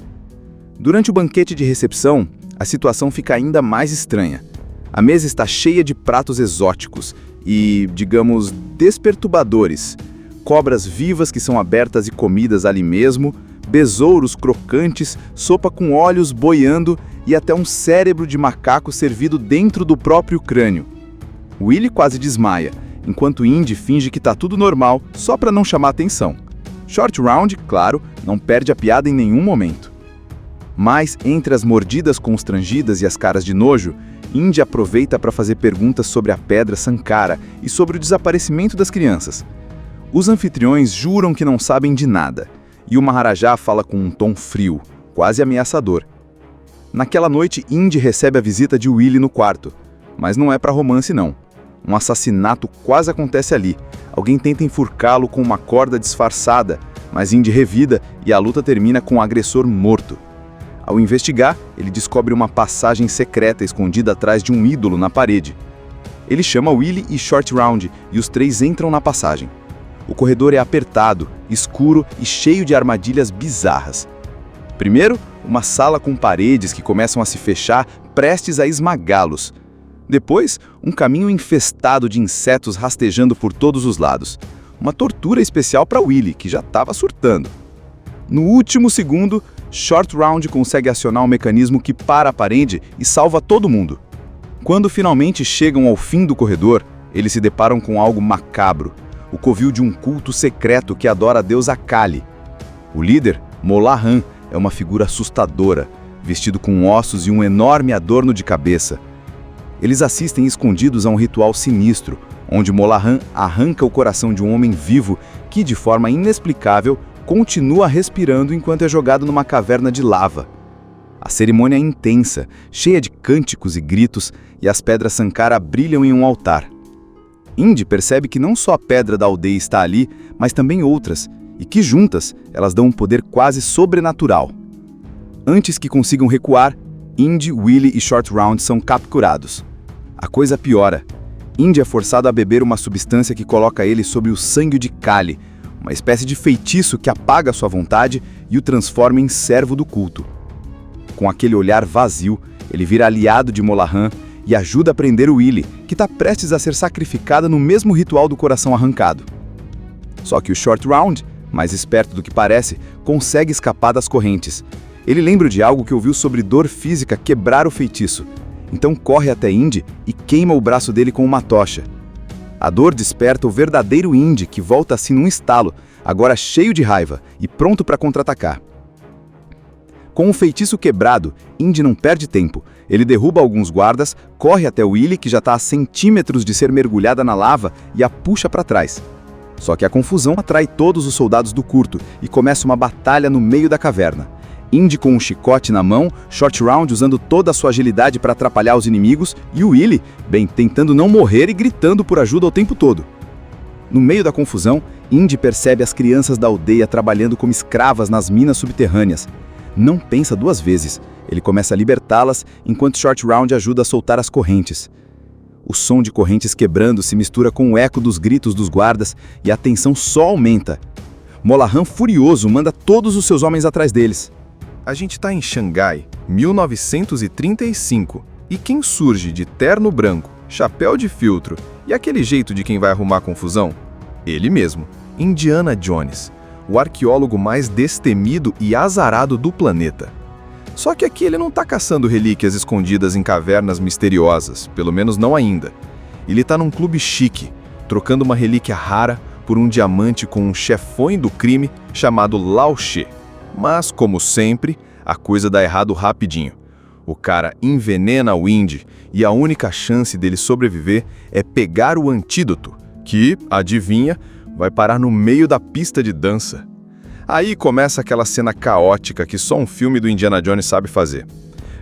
Durante o banquete de recepção, a situação fica ainda mais estranha. A mesa está cheia de pratos exóticos e, digamos, desperturbadores. Cobras vivas que são abertas e comidas ali mesmo, besouros crocantes, sopa com olhos boiando e até um cérebro de macaco servido dentro do próprio crânio. Willie quase desmaia, enquanto Indy finge que está tudo normal só para não chamar atenção. Short Round, claro, não perde a piada em nenhum momento. Mas, entre as mordidas constrangidas e as caras de nojo, Indy aproveita para fazer perguntas sobre a pedra Sankara e sobre o desaparecimento das crianças. Os anfitriões juram que não sabem de nada, e o Maharaja fala com um tom frio, quase ameaçador. Naquela noite, Indy recebe a visita de Willie no quarto, mas não é para romance não. Um assassinato quase acontece ali. Alguém tenta enforcá-lo com uma corda disfarçada, mas Indy revida e a luta termina com o agressor morto. Ao investigar, ele descobre uma passagem secreta escondida atrás de um ídolo na parede. Ele chama Willie e Short Round e os três entram na passagem. O corredor é apertado, escuro e cheio de armadilhas bizarras. Primeiro, uma sala com paredes que começam a se fechar, prestes a esmagá-los. Depois, um caminho infestado de insetos rastejando por todos os lados. Uma tortura especial para Willie, que já estava surtando. No último segundo, Short Round consegue acionar um mecanismo que para a parede e salva todo mundo. Quando finalmente chegam ao fim do corredor, eles se deparam com algo macabro, o covil de um culto secreto que adora a deusa Kali. O líder, Molahan, é uma figura assustadora, vestido com ossos e um enorme adorno de cabeça. Eles assistem escondidos a um ritual sinistro, onde Molahan arranca o coração de um homem vivo que, de forma inexplicável, continua respirando enquanto é jogado numa caverna de lava. A cerimônia é intensa, cheia de cânticos e gritos, e as pedras Sankara brilham em um altar. Indy percebe que não só a pedra da aldeia está ali, mas também outras, e que juntas elas dão um poder quase sobrenatural. Antes que consigam recuar, Indy, Willie e Short Round são capturados. A coisa piora. Indy é forçado a beber uma substância que coloca ele sob o sangue de Kali, uma espécie de feitiço que apaga sua vontade e o transforma em servo do culto. Com aquele olhar vazio, ele vira aliado de Molahan e ajuda a prender Willie, que está prestes a ser sacrificada no mesmo ritual do coração arrancado. Só que o Short Round, mais esperto do que parece, consegue escapar das correntes. Ele lembra de algo que ouviu sobre dor física quebrar o feitiço, então corre até Indy e queima o braço dele com uma tocha. A dor desperta o verdadeiro Indy, que volta assim num estalo, agora cheio de raiva e pronto para contra-atacar. Com o feitiço quebrado, Indy não perde tempo. Ele derruba alguns guardas, corre até Willie, que já está a centímetros de ser mergulhada na lava, e a puxa para trás. Só que a confusão atrai todos os soldados do Curto e começa uma batalha no meio da caverna. Indy com um chicote na mão, Short Round usando toda a sua agilidade para atrapalhar os inimigos e o Willy, bem, tentando não morrer e gritando por ajuda o tempo todo. No meio da confusão, Indy percebe as crianças da aldeia trabalhando como escravas nas minas subterrâneas. Não pensa duas vezes. Ele começa a libertá-las enquanto Short Round ajuda a soltar as correntes. O som de correntes quebrando se mistura com o eco dos gritos dos guardas e a tensão só aumenta. Molahan, furioso, manda todos os seus homens atrás deles. A gente tá em Xangai, 1935, e quem surge de terno branco, chapéu de filtro e aquele jeito de quem vai arrumar confusão? Ele mesmo, Indiana Jones, o arqueólogo mais destemido e azarado do planeta. Só que aqui ele não tá caçando relíquias escondidas em cavernas misteriosas, pelo menos não ainda. Ele tá num clube chique, trocando uma relíquia rara por um diamante com um chefões do crime chamado Lao She. Mas, como sempre, a coisa dá errado rapidinho. O cara envenena o Indy e a única chance dele sobreviver é pegar o antídoto, que, adivinha, vai parar no meio da pista de dança. Aí começa aquela cena caótica que só um filme do Indiana Jones sabe fazer.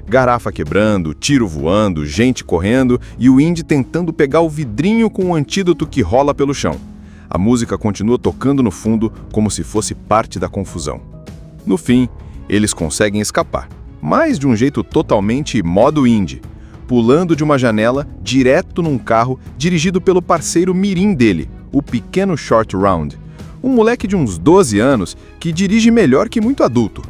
Garrafa quebrando, tiro voando, gente correndo e o Indy tentando pegar o vidrinho com o antídoto que rola pelo chão. A música continua tocando no fundo como se fosse parte da confusão. No fim, eles conseguem escapar, mas de um jeito totalmente modo Indy, pulando de uma janela direto num carro dirigido pelo parceiro mirim dele, o pequeno Short Round, um moleque de uns 12 anos que dirige melhor que muito adulto.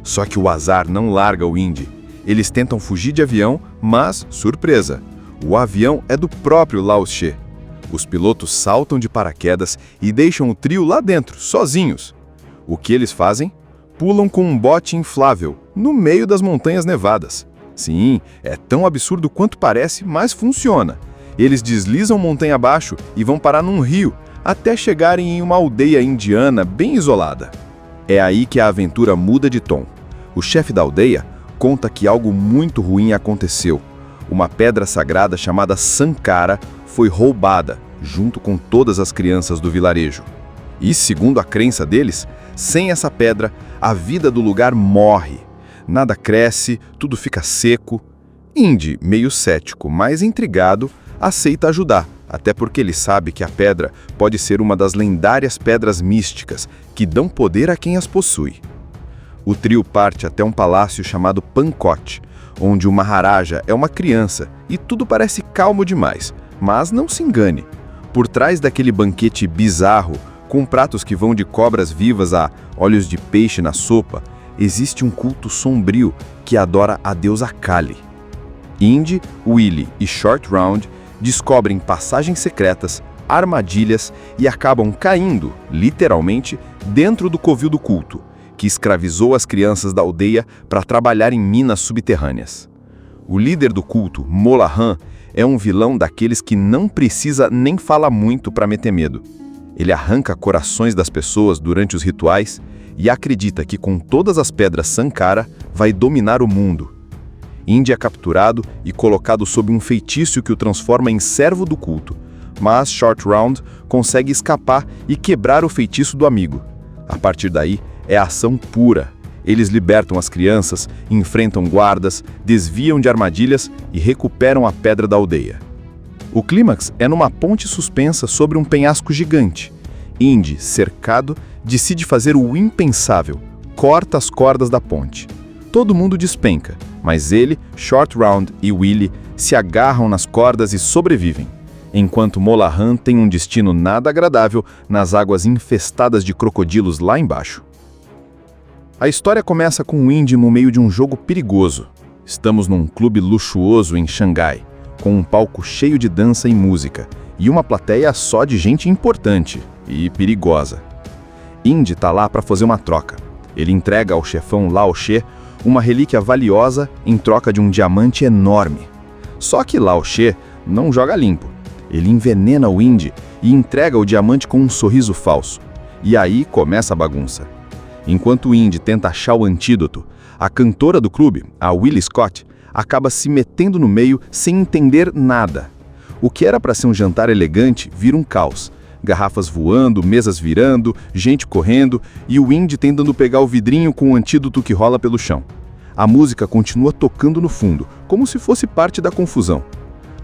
Só que o azar não larga o Indy. Eles tentam fugir de avião, mas, surpresa, o avião é do próprio Lao She. Os pilotos saltam de paraquedas e deixam o trio lá dentro, sozinhos. O que eles fazem? Pulam com um bote inflável, no meio das montanhas nevadas. Sim, é tão absurdo quanto parece, mas funciona. Eles deslizam montanha abaixo e vão parar num rio, até chegarem em uma aldeia indiana bem isolada. É aí que a aventura muda de tom. O chefe da aldeia conta que algo muito ruim aconteceu. Uma pedra sagrada chamada Sankara foi roubada, junto com todas as crianças do vilarejo. E, segundo a crença deles, sem essa pedra, a vida do lugar morre. Nada cresce, tudo fica seco. Indy, meio cético, mas intrigado, aceita ajudar, até porque ele sabe que a pedra pode ser uma das lendárias pedras místicas que dão poder a quem as possui. O trio parte até um palácio chamado Pankot, onde o Maharaja é uma criança e tudo parece calmo demais, mas não se engane. Por trás daquele banquete bizarro, com pratos que vão de cobras vivas a olhos de peixe na sopa, existe um culto sombrio que adora a deusa Kali. Indy, Willy e Short Round descobrem passagens secretas, armadilhas e acabam caindo, literalmente, dentro do covil do culto, que escravizou as crianças da aldeia para trabalhar em minas subterrâneas. O líder do culto, Molahan, é um vilão daqueles que não precisa nem falar muito para meter medo. Ele arranca corações das pessoas durante os rituais e acredita que com todas as pedras Sankara vai dominar o mundo. Indy é capturado e colocado sob um feitiço que o transforma em servo do culto, mas Short Round consegue escapar e quebrar o feitiço do amigo. A partir daí, é ação pura. Eles libertam as crianças, enfrentam guardas, desviam de armadilhas e recuperam a pedra da aldeia. O clímax é numa ponte suspensa sobre um penhasco gigante. Indy, cercado, decide fazer o impensável, corta as cordas da ponte. Todo mundo despenca, mas ele, Short Round e Willy se agarram nas cordas e sobrevivem, enquanto Molahan tem um destino nada agradável nas águas infestadas de crocodilos lá embaixo. A história começa com o Indy no meio de um jogo perigoso. Estamos num clube luxuoso em Xangai, com um palco cheio de dança e música, e uma plateia só de gente importante e perigosa. Indy tá lá para fazer uma troca. Ele entrega ao chefão Lao She uma relíquia valiosa em troca de um diamante enorme. Só que Lao She não joga limpo. Ele envenena o Indy e entrega o diamante com um sorriso falso. E aí começa a bagunça. Enquanto o Indy tenta achar o antídoto, a cantora do clube, a Willie Scott, acaba se metendo no meio sem entender nada. O que era para ser um jantar elegante vira um caos. Garrafas voando, mesas virando, gente correndo e o Indy tentando pegar o vidrinho com o antídoto que rola pelo chão. A música continua tocando no fundo, como se fosse parte da confusão.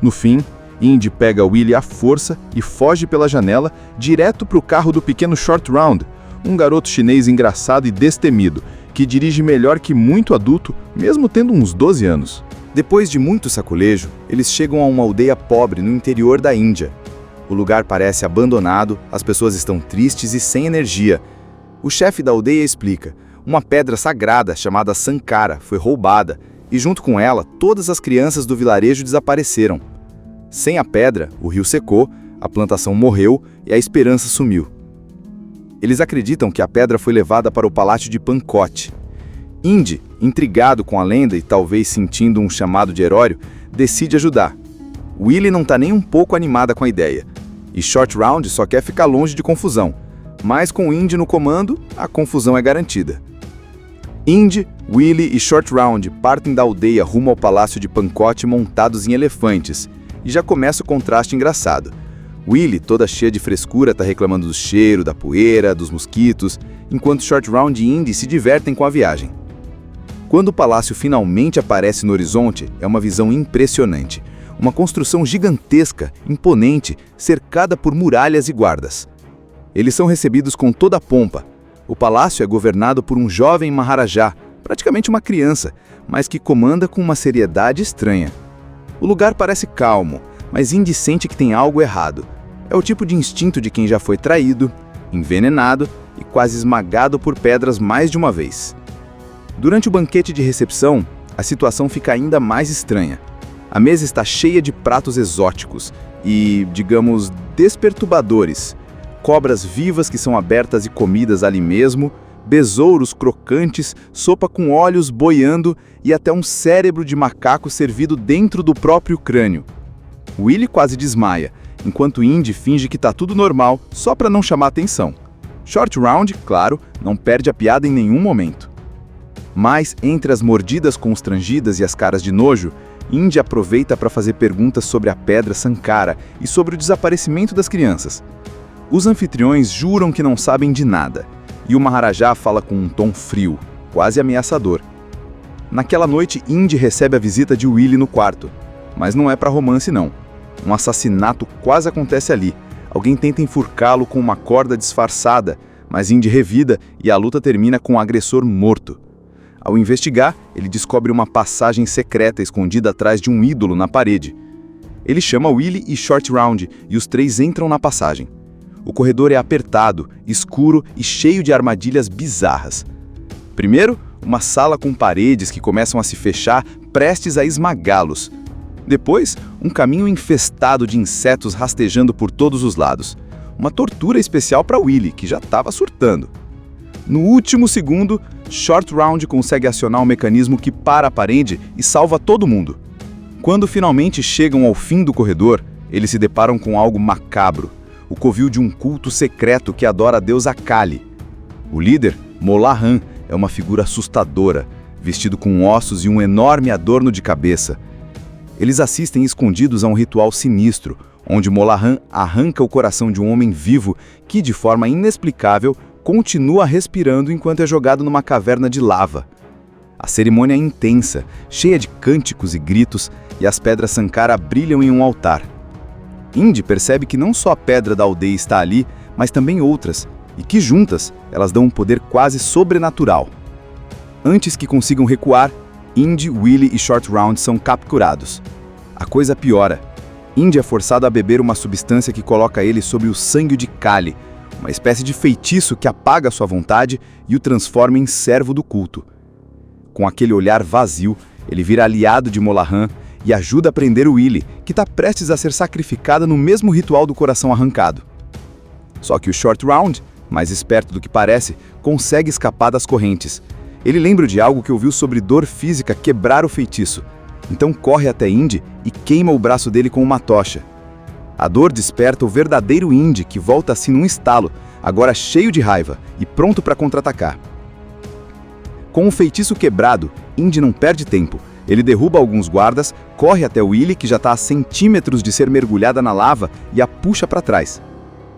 No fim, Indy pega Willie à força e foge pela janela direto para o carro do pequeno Short Round, um garoto chinês engraçado e destemido, que dirige melhor que muito adulto, mesmo tendo uns 12 anos. Depois de muito sacolejo, eles chegam a uma aldeia pobre no interior da Índia. O lugar parece abandonado, as pessoas estão tristes e sem energia. O chefe da aldeia explica: uma pedra sagrada chamada Sankara foi roubada e, junto com ela, todas as crianças do vilarejo desapareceram. Sem a pedra, o rio secou, a plantação morreu e a esperança sumiu. Eles acreditam que a pedra foi levada para o palácio de Pankot. Indy, intrigado com a lenda e talvez sentindo um chamado de herói, decide ajudar. Willie não está nem um pouco animada com a ideia, e Short Round só quer ficar longe de confusão, mas com Indy no comando, a confusão é garantida. Indy, Willie e Short Round partem da aldeia rumo ao palácio de Pankot montados em elefantes, e já começa o contraste engraçado. Willie, toda cheia de frescura, está reclamando do cheiro, da poeira, dos mosquitos, enquanto Short Round e Indy se divertem com a viagem. Quando o palácio finalmente aparece no horizonte, é uma visão impressionante. Uma construção gigantesca, imponente, cercada por muralhas e guardas. Eles são recebidos com toda a pompa. O palácio é governado por um jovem Maharaja, praticamente uma criança, mas que comanda com uma seriedade estranha. O lugar parece calmo, mas Indy sente que tem algo errado. É o tipo de instinto de quem já foi traído, envenenado e quase esmagado por pedras mais de uma vez. Durante o banquete de recepção, a situação fica ainda mais estranha. A mesa está cheia de pratos exóticos e, digamos, desperturbadores. Cobras vivas que são abertas e comidas ali mesmo, besouros crocantes, sopa com olhos boiando e até um cérebro de macaco servido dentro do próprio crânio. Willie quase desmaia, enquanto Indy finge que tá tudo normal só para não chamar atenção. Short Round, claro, não perde a piada em nenhum momento. Mas, entre as mordidas constrangidas e as caras de nojo, Indy aproveita para fazer perguntas sobre a pedra Sankara e sobre o desaparecimento das crianças. Os anfitriões juram que não sabem de nada, e o Maharaja fala com um tom frio, quase ameaçador. Naquela noite, Indy recebe a visita de Willie no quarto, mas não é para romance não. Um assassinato quase acontece ali. Alguém tenta enforcá-lo com uma corda disfarçada, mas Indy revida e a luta termina com o agressor morto. Ao investigar, ele descobre uma passagem secreta escondida atrás de um ídolo na parede. Ele chama Willie e Short Round e os três entram na passagem. O corredor é apertado, escuro e cheio de armadilhas bizarras. Primeiro, uma sala com paredes que começam a se fechar, prestes a esmagá-los. Depois, um caminho infestado de insetos rastejando por todos os lados. Uma tortura especial para Willie, que já estava surtando. No último segundo, Short Round consegue acionar um mecanismo que para a parede e salva todo mundo. Quando finalmente chegam ao fim do corredor, eles se deparam com algo macabro. O covil de um culto secreto que adora a deusa Kali. O líder, Molahan, é uma figura assustadora, vestido com ossos e um enorme adorno de cabeça. Eles assistem escondidos a um ritual sinistro, onde Molahan arranca o coração de um homem vivo que, de forma inexplicável, continua respirando enquanto é jogado numa caverna de lava. A cerimônia é intensa, cheia de cânticos e gritos, e as pedras Sankara brilham em um altar. Indy percebe que não só a pedra da aldeia está ali, mas também outras, e que juntas elas dão um poder quase sobrenatural. Antes que consigam recuar, Indy, Willie e Short Round são capturados. A coisa piora. Indy é forçado a beber uma substância que coloca ele sob o sangue de Kali, uma espécie de feitiço que apaga sua vontade e o transforma em servo do culto. Com aquele olhar vazio, ele vira aliado de Molahan e ajuda a prender o Willie, que está prestes a ser sacrificada no mesmo ritual do coração arrancado. Só que o Short Round, mais esperto do que parece, consegue escapar das correntes. Ele lembra de algo que ouviu sobre dor física quebrar o feitiço, então corre até Indy e queima o braço dele com uma tocha. A dor desperta o verdadeiro Indy, que volta assim num estalo, agora cheio de raiva e pronto para contra-atacar. Com o feitiço quebrado, Indy não perde tempo. Ele derruba alguns guardas, corre até Willie, que já está a centímetros de ser mergulhada na lava, e a puxa para trás.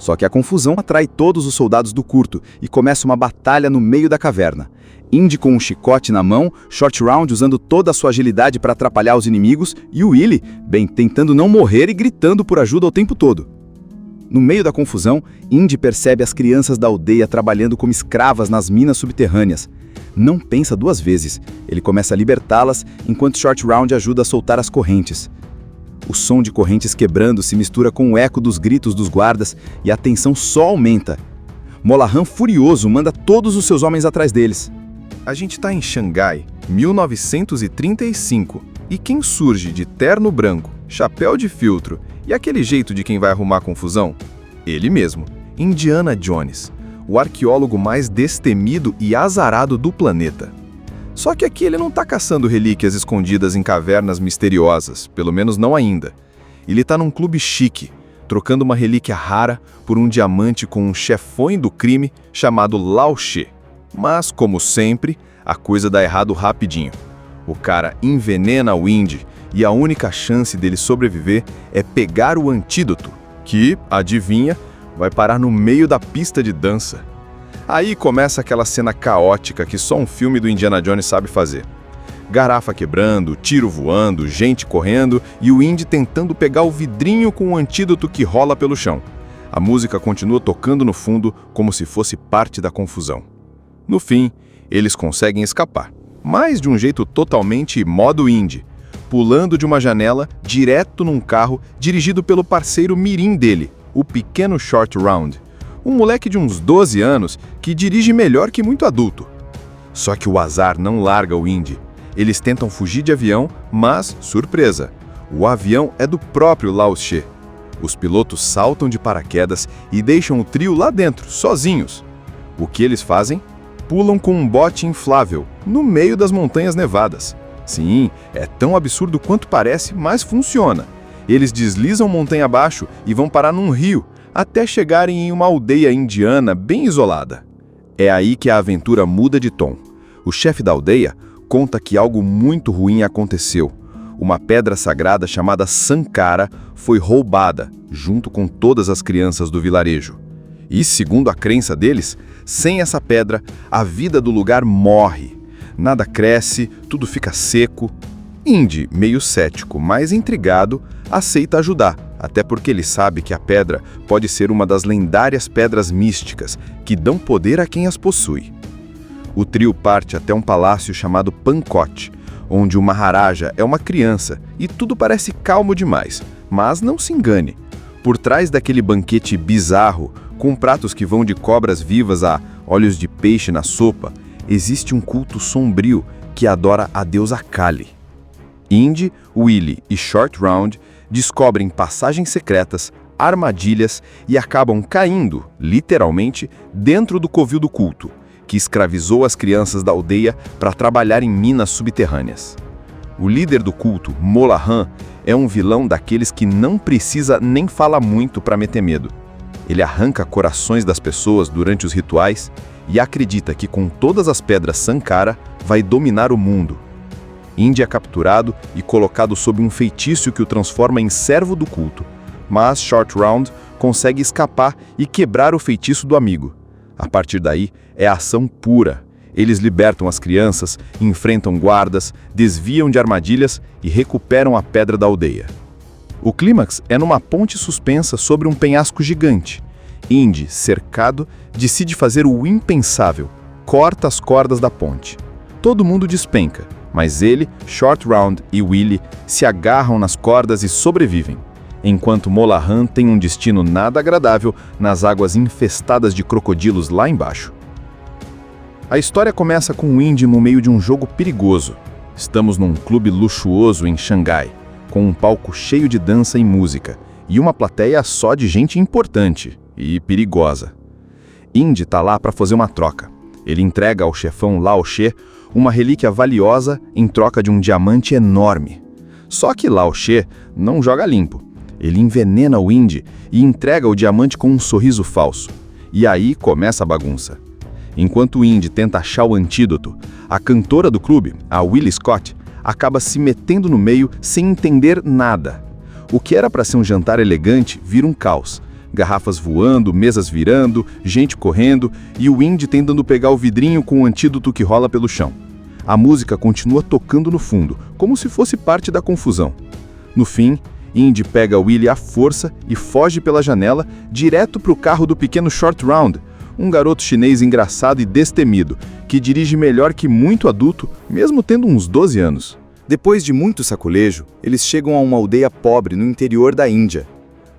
Só que a confusão atrai todos os soldados do culto e começa uma batalha no meio da caverna. Indy com um chicote na mão, Short Round usando toda a sua agilidade para atrapalhar os inimigos e o Willy, bem, tentando não morrer e gritando por ajuda o tempo todo. No meio da confusão, Indy percebe as crianças da aldeia trabalhando como escravas nas minas subterrâneas. Não pensa duas vezes, ele começa a libertá-las enquanto Short Round ajuda a soltar as correntes. O som de correntes quebrando se mistura com o eco dos gritos dos guardas e a tensão só aumenta. Molahan, furioso, manda todos os seus homens atrás deles. A gente tá em Xangai, 1935, e quem surge de terno branco, chapéu de filtro e aquele jeito de quem vai arrumar confusão? Ele mesmo, Indiana Jones, o arqueólogo mais destemido e azarado do planeta. Só que aqui ele não tá caçando relíquias escondidas em cavernas misteriosas, pelo menos não ainda. Ele tá num clube chique, trocando uma relíquia rara por um diamante com um chefão do crime chamado Lao She. Mas, como sempre, a coisa dá errado rapidinho. O cara envenena o Indy e a única chance dele sobreviver é pegar o antídoto, que, adivinha, vai parar no meio da pista de dança. Aí começa aquela cena caótica que só um filme do Indiana Jones sabe fazer. Garrafa quebrando, tiro voando, gente correndo e o Indy tentando pegar o vidrinho com o antídoto que rola pelo chão. A música continua tocando no fundo como se fosse parte da confusão. No fim, eles conseguem escapar, mas de um jeito totalmente modo Indy, pulando de uma janela direto num carro dirigido pelo parceiro mirim dele, o pequeno Short Round, um moleque de uns 12 anos que dirige melhor que muito adulto. Só que o azar não larga o Indy. Eles tentam fugir de avião, mas, surpresa, o avião é do próprio Lao She. Os pilotos saltam de paraquedas e deixam o trio lá dentro, sozinhos. O que eles fazem? Pulam com um bote inflável, no meio das montanhas nevadas. Sim, é tão absurdo quanto parece, mas funciona. Eles deslizam montanha abaixo e vão parar num rio, até chegarem em uma aldeia indiana bem isolada. É aí que a aventura muda de tom. O chefe da aldeia conta que algo muito ruim aconteceu. Uma pedra sagrada chamada Sankara foi roubada, junto com todas as crianças do vilarejo. E, segundo a crença deles, sem essa pedra, a vida do lugar morre. Nada cresce, tudo fica seco. Indy, meio cético, mas intrigado, aceita ajudar, até porque ele sabe que a pedra pode ser uma das lendárias pedras místicas que dão poder a quem as possui. O trio parte até um palácio chamado Pankot, onde o Maharaja é uma criança e tudo parece calmo demais, mas não se engane. Por trás daquele banquete bizarro, com pratos que vão de cobras vivas a olhos de peixe na sopa, existe um culto sombrio que adora a deusa Kali. Indy, Willy e Short Round descobrem passagens secretas, armadilhas e acabam caindo, literalmente, dentro do covil do culto, que escravizou as crianças da aldeia para trabalhar em minas subterrâneas. O líder do culto, Molahan, é um vilão daqueles que não precisa nem fala muito para meter medo. Ele arranca corações das pessoas durante os rituais e acredita que com todas as pedras Sankara vai dominar o mundo. Indy é capturado e colocado sob um feitiço que o transforma em servo do culto, mas Short Round consegue escapar e quebrar o feitiço do amigo. A partir daí, é ação pura. Eles libertam as crianças, enfrentam guardas, desviam de armadilhas e recuperam a pedra da aldeia. O clímax é numa ponte suspensa sobre um penhasco gigante. Indy, cercado, decide fazer o impensável, corta as cordas da ponte. Todo mundo despenca, mas ele, Short Round e Willy se agarram nas cordas e sobrevivem, enquanto Molahan tem um destino nada agradável nas águas infestadas de crocodilos lá embaixo. A história começa com o Indy no meio de um jogo perigoso. Estamos num clube luxuoso em Xangai, com um palco cheio de dança e música, e uma plateia só de gente importante e perigosa. Indy tá lá para fazer uma troca. Ele entrega ao chefão Lao She uma relíquia valiosa em troca de um diamante enorme. Só que Lao She não joga limpo. Ele envenena o Indy e entrega o diamante com um sorriso falso. E aí começa a bagunça. Enquanto o Indy tenta achar o antídoto, a cantora do clube, a Willie Scott, acaba se metendo no meio sem entender nada. O que era para ser um jantar elegante vira um caos, Garrafas voando, mesas virando, gente correndo e o Indy tentando pegar o vidrinho com o antídoto que rola pelo chão. A música continua tocando no fundo, como se fosse parte da confusão. No fim, Indy pega Willie à força e foge pela janela direto para o carro do pequeno Short Round, um garoto chinês engraçado e destemido, que dirige melhor que muito adulto, mesmo tendo uns 12 anos. Depois de muito sacolejo, eles chegam a uma aldeia pobre no interior da Índia.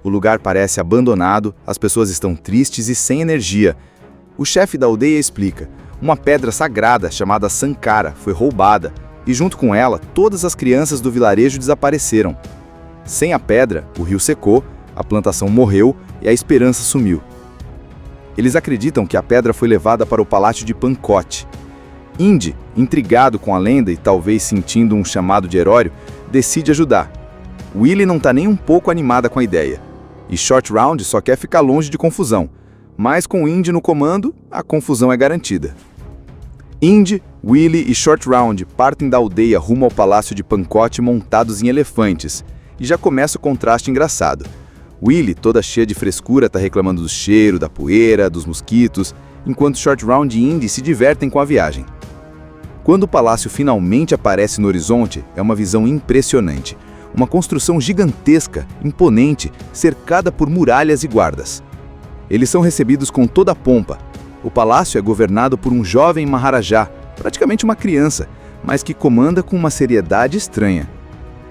O lugar parece abandonado, as pessoas estão tristes e sem energia. O chefe da aldeia explica: uma pedra sagrada chamada Sankara foi roubada e junto com ela todas as crianças do vilarejo desapareceram. Sem a pedra, o rio secou, a plantação morreu e a esperança sumiu. Eles acreditam que a pedra foi levada para o palácio de Pankot. Indy, intrigado com a lenda e talvez sentindo um chamado de herói, decide ajudar. Willie não está nem um pouco animada com a ideia. E Short Round só quer ficar longe de confusão. Mas com Indy no comando, a confusão é garantida. Indy, Willie e Short Round partem da aldeia rumo ao palácio de Pankot montados em elefantes. E já começa o contraste engraçado. Willie, toda cheia de frescura, está reclamando do cheiro, da poeira, dos mosquitos, enquanto Short Round e Indy se divertem com a viagem. Quando o palácio finalmente aparece no horizonte, é uma visão impressionante. Uma construção gigantesca, imponente, cercada por muralhas e guardas. Eles são recebidos com toda a pompa. O palácio é governado por um jovem Maharaja, praticamente uma criança, mas que comanda com uma seriedade estranha.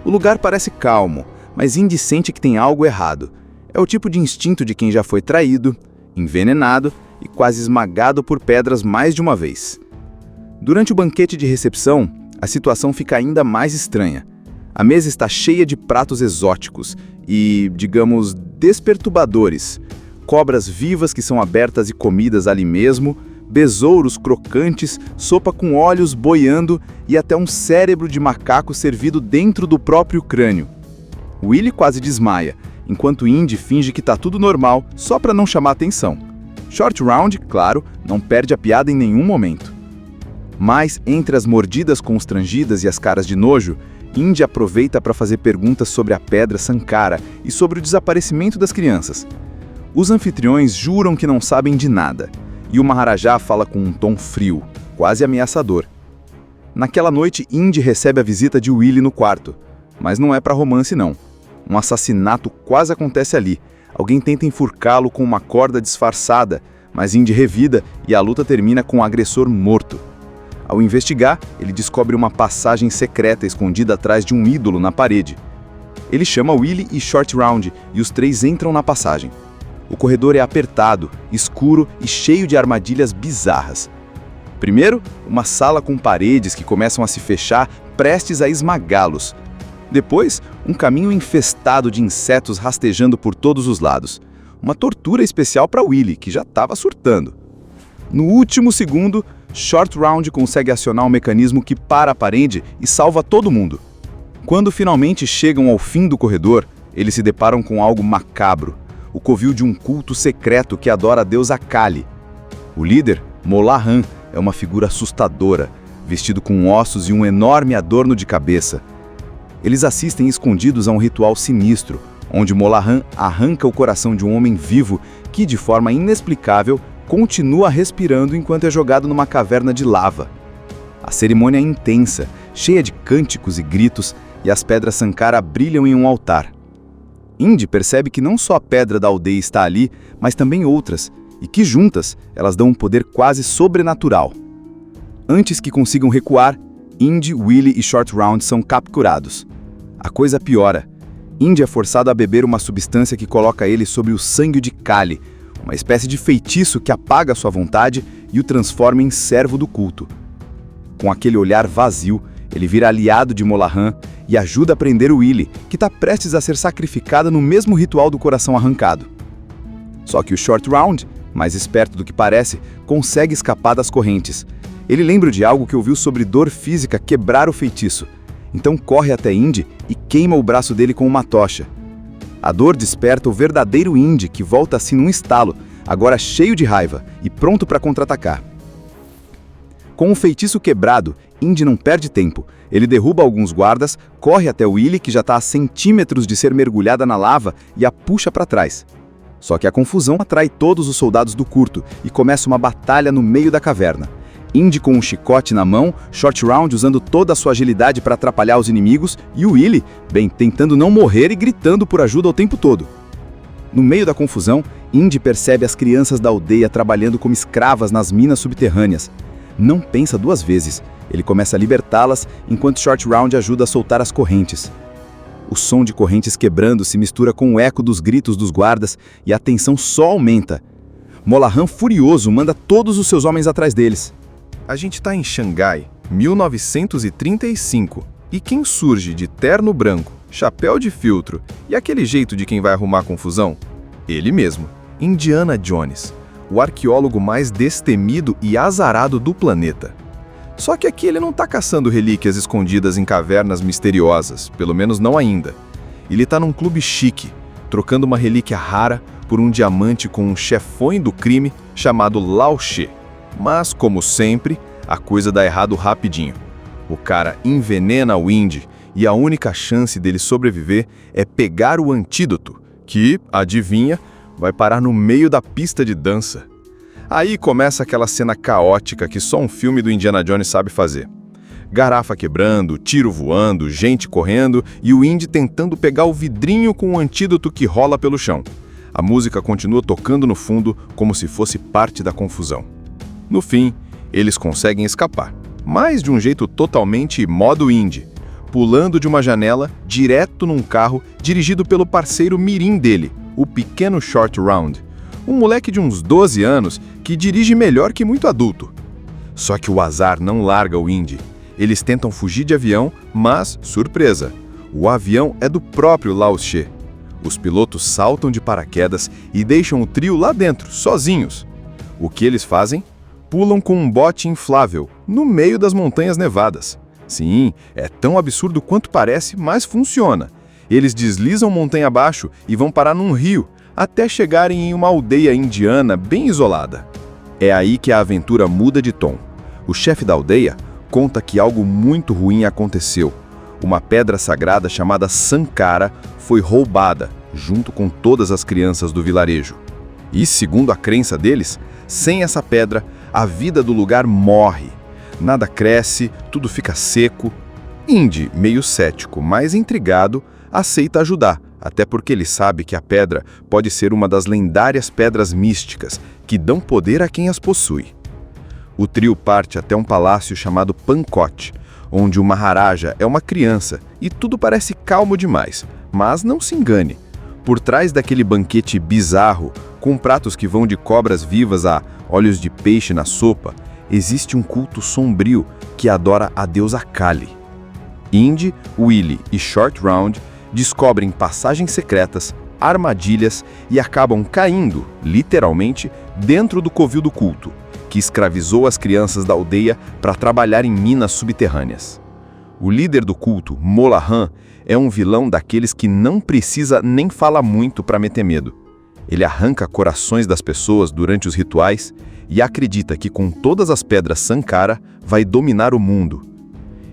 O lugar parece calmo, mas Indy sente que tem algo errado. É o tipo de instinto de quem já foi traído, envenenado e quase esmagado por pedras mais de uma vez. Durante o banquete de recepção, a situação fica ainda mais estranha. A mesa está cheia de pratos exóticos e, digamos, desperturbadores. Cobras vivas que são abertas e comidas ali mesmo, besouros crocantes, sopa com olhos boiando e até um cérebro de macaco servido dentro do próprio crânio. Willie quase desmaia, enquanto Indy finge que tá tudo normal só para não chamar atenção. Short Round, claro, não perde a piada em nenhum momento. Mas, entre as mordidas constrangidas e as caras de nojo, Indy aproveita para fazer perguntas sobre a pedra Sankara e sobre o desaparecimento das crianças. Os anfitriões juram que não sabem de nada, e o Maharaja fala com um tom frio, quase ameaçador. Naquela noite, Indy recebe a visita de Willie no quarto, mas não é para romance não. Um assassinato quase acontece ali. Alguém tenta enforcá-lo com uma corda disfarçada, mas Indy revida e a luta termina com o agressor morto. Ao investigar, ele descobre uma passagem secreta escondida atrás de um ídolo na parede. Ele chama Willie e Short Round e os três entram na passagem. O corredor é apertado, escuro e cheio de armadilhas bizarras. Primeiro, uma sala com paredes que começam a se fechar, prestes a esmagá-los. Depois, um caminho infestado de insetos rastejando por todos os lados. Uma tortura especial para Willie, que já estava surtando. No último segundo, Short Round consegue acionar um mecanismo que para a parede e salva todo mundo. Quando finalmente chegam ao fim do corredor, eles se deparam com algo macabro. O covil de um culto secreto que adora a deusa Kali. O líder, Molahan, é uma figura assustadora, vestido com ossos e um enorme adorno de cabeça. Eles assistem escondidos a um ritual sinistro, onde Molahan arranca o coração de um homem vivo que, de forma inexplicável, continua respirando enquanto é jogado numa caverna de lava. A cerimônia é intensa, cheia de cânticos e gritos, e as pedras Sankara brilham em um altar. Indy percebe que não só a pedra da aldeia está ali, mas também outras, e que juntas elas dão um poder quase sobrenatural. Antes que consigam recuar, Indy, Willie e Short Round são capturados. A coisa piora. Indy é forçado a beber uma substância que coloca ele sobre o sangue de Kali, uma espécie de feitiço que apaga sua vontade e o transforma em servo do culto. Com aquele olhar vazio, ele vira aliado de Molahan e ajuda a prender o Willie, que está prestes a ser sacrificada no mesmo ritual do coração arrancado. Só que o Short Round, mais esperto do que parece, consegue escapar das correntes. Ele lembra de algo que ouviu sobre dor física quebrar o feitiço. Então corre até Indy e queima o braço dele com uma tocha. A dor desperta o verdadeiro Indy, que volta assim num estalo, agora cheio de raiva e pronto para contra-atacar. Com o feitiço quebrado, Indy não perde tempo. Ele derruba alguns guardas, corre até Willie, que já está a centímetros de ser mergulhada na lava, e a puxa para trás. Só que a confusão atrai todos os soldados do Curto e começa uma batalha no meio da caverna. Indy com um chicote na mão, Short Round usando toda a sua agilidade para atrapalhar os inimigos e o Willy, tentando não morrer e gritando por ajuda o tempo todo. No meio da confusão, Indy percebe as crianças da aldeia trabalhando como escravas nas minas subterrâneas. Não pensa duas vezes. Ele começa a libertá-las enquanto Short Round ajuda a soltar as correntes. O som de correntes quebrando se mistura com o eco dos gritos dos guardas e a tensão só aumenta. Molahan, furioso, manda todos os seus homens atrás deles. A gente tá em Xangai, 1935, e quem surge de terno branco, chapéu de filtro e aquele jeito de quem vai arrumar confusão? Ele mesmo, Indiana Jones, o arqueólogo mais destemido e azarado do planeta. Só que aqui ele não tá caçando relíquias escondidas em cavernas misteriosas, pelo menos não ainda. Ele tá num clube chique, trocando uma relíquia rara por um diamante com um chefões do crime chamado Lao She. Mas, como sempre, a coisa dá errado rapidinho. O cara envenena o Indy e a única chance dele sobreviver é pegar o antídoto, que, adivinha, vai parar no meio da pista de dança. Aí começa aquela cena caótica que só um filme do Indiana Jones sabe fazer. Garrafa quebrando, tiro voando, gente correndo e o Indy tentando pegar o vidrinho com o antídoto que rola pelo chão. A música continua tocando no fundo como se fosse parte da confusão. No fim, eles conseguem escapar, mas de um jeito totalmente modo Indy, pulando de uma janela direto num carro dirigido pelo parceiro mirim dele, o pequeno Short Round. Um moleque de uns 12 anos que dirige melhor que muito adulto. Só que o azar não larga o Indy. Eles tentam fugir de avião, mas, surpresa, o avião é do próprio Lao She. Os pilotos saltam de paraquedas e deixam o trio lá dentro, sozinhos. O que eles fazem? Pulam com um bote inflável, no meio das montanhas nevadas. Sim, é tão absurdo quanto parece, mas funciona. Eles deslizam montanha abaixo e vão parar num rio, até chegarem em uma aldeia indiana bem isolada. É aí que a aventura muda de tom. O chefe da aldeia conta que algo muito ruim aconteceu. Uma pedra sagrada chamada Sankara foi roubada, junto com todas as crianças do vilarejo. E, segundo a crença deles, sem essa pedra, a vida do lugar morre. Nada cresce, tudo fica seco. Indy, meio cético, mas intrigado, aceita ajudar, até porque ele sabe que a pedra pode ser uma das lendárias pedras místicas que dão poder a quem as possui. O trio parte até um palácio chamado Pankot, onde o Maharaja é uma criança e tudo parece calmo demais, mas não se engane. Por trás daquele banquete bizarro, com pratos que vão de cobras vivas a olhos de peixe na sopa, existe um culto sombrio que adora a deusa Kali. Indy, Willy e Short Round descobrem passagens secretas, armadilhas e acabam caindo, literalmente, dentro do covil do culto, que escravizou as crianças da aldeia para trabalhar em minas subterrâneas. O líder do culto, Molahan, é um vilão daqueles que não precisa nem falar muito para meter medo. Ele arranca corações das pessoas durante os rituais e acredita que com todas as pedras Sankara vai dominar o mundo.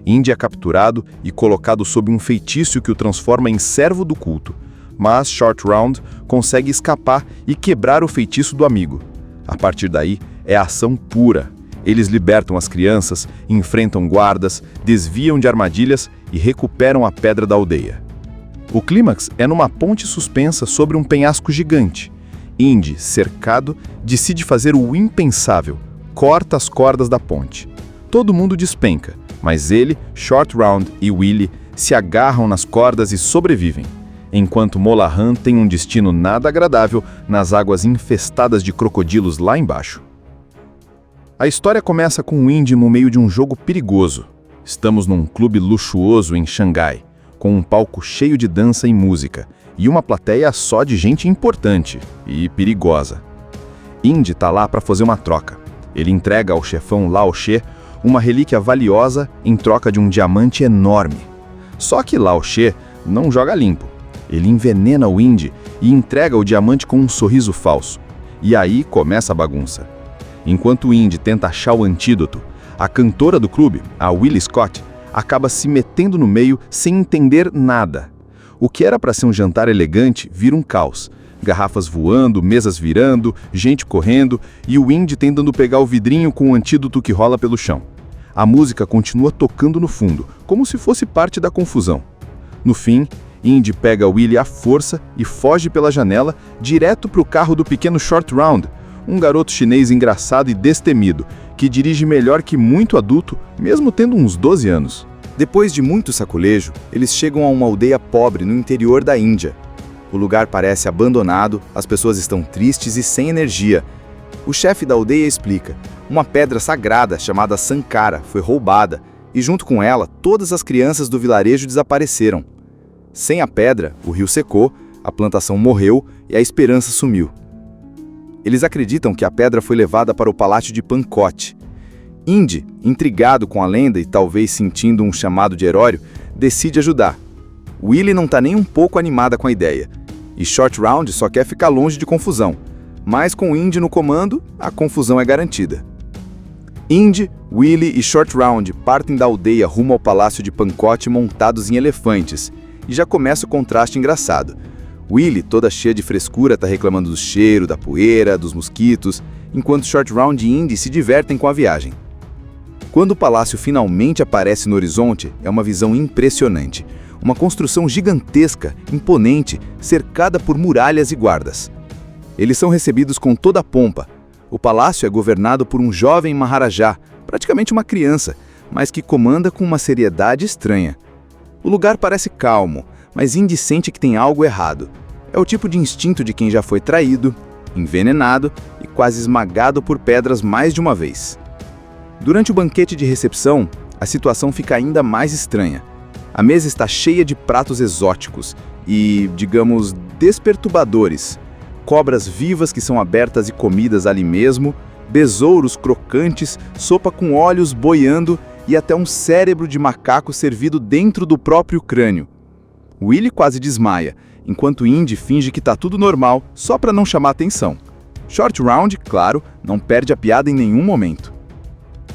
Indy é capturado e colocado sob um feitiço que o transforma em servo do culto, mas Short Round consegue escapar e quebrar o feitiço do amigo. A partir daí, é ação pura. Eles libertam as crianças, enfrentam guardas, desviam de armadilhas e recuperam a pedra da aldeia. O clímax é numa ponte suspensa sobre um penhasco gigante. Indy, cercado, decide fazer o impensável, corta as cordas da ponte. Todo mundo despenca, mas ele, Short Round e Willy se agarram nas cordas e sobrevivem, enquanto Molahan tem um destino nada agradável nas águas infestadas de crocodilos lá embaixo. A história começa com o Indy no meio de um jogo perigoso. Estamos num clube luxuoso em Xangai, com um palco cheio de dança e música, e uma plateia só de gente importante e perigosa. Indy tá lá para fazer uma troca. Ele entrega ao chefão Lao She uma relíquia valiosa em troca de um diamante enorme. Só que Lao She não joga limpo. Ele envenena o Indy e entrega o diamante com um sorriso falso. E aí começa a bagunça. Enquanto o Indy tenta achar o antídoto, a cantora do clube, a Willie Scott, acaba se metendo no meio sem entender nada. O que era para ser um jantar elegante vira um caos. Garrafas voando, mesas virando, gente correndo e o Indy tentando pegar o vidrinho com o antídoto que rola pelo chão. A música continua tocando no fundo, como se fosse parte da confusão. No fim, Indy pega Willie à força e foge pela janela direto para o carro do pequeno Short Round, um garoto chinês engraçado e destemido, que dirige melhor que muito adulto, mesmo tendo uns 12 anos. Depois de muito sacolejo, eles chegam a uma aldeia pobre no interior da Índia. O lugar parece abandonado, as pessoas estão tristes e sem energia. O chefe da aldeia explica: uma pedra sagrada chamada Sankara foi roubada e junto com ela todas as crianças do vilarejo desapareceram. Sem a pedra, o rio secou, a plantação morreu e a esperança sumiu. Eles acreditam que a pedra foi levada para o palácio de Pankot. Indy, intrigado com a lenda e talvez sentindo um chamado de herói, decide ajudar. Willie não está nem um pouco animada com a ideia, e Short Round só quer ficar longe de confusão, mas com Indy no comando, a confusão é garantida. Indy, Willie e Short Round partem da aldeia rumo ao palácio de Pankot montados em elefantes, e já começa o contraste engraçado. Willie, toda cheia de frescura, está reclamando do cheiro, da poeira, dos mosquitos, enquanto Short Round e Indy se divertem com a viagem. Quando o palácio finalmente aparece no horizonte, é uma visão impressionante. Uma construção gigantesca, imponente, cercada por muralhas e guardas. Eles são recebidos com toda a pompa. O palácio é governado por um jovem Maharaja, praticamente uma criança, mas que comanda com uma seriedade estranha. O lugar parece calmo, mas Indy sente que tem algo errado. É o tipo de instinto de quem já foi traído, envenenado e quase esmagado por pedras mais de uma vez. Durante o banquete de recepção, a situação fica ainda mais estranha. A mesa está cheia de pratos exóticos e, digamos, desperturbadores. Cobras vivas que são abertas e comidas ali mesmo, besouros crocantes, sopa com olhos boiando e até um cérebro de macaco servido dentro do próprio crânio. Willie quase desmaia, enquanto Indy finge que está tudo normal, só para não chamar atenção. Short Round, claro, não perde a piada em nenhum momento.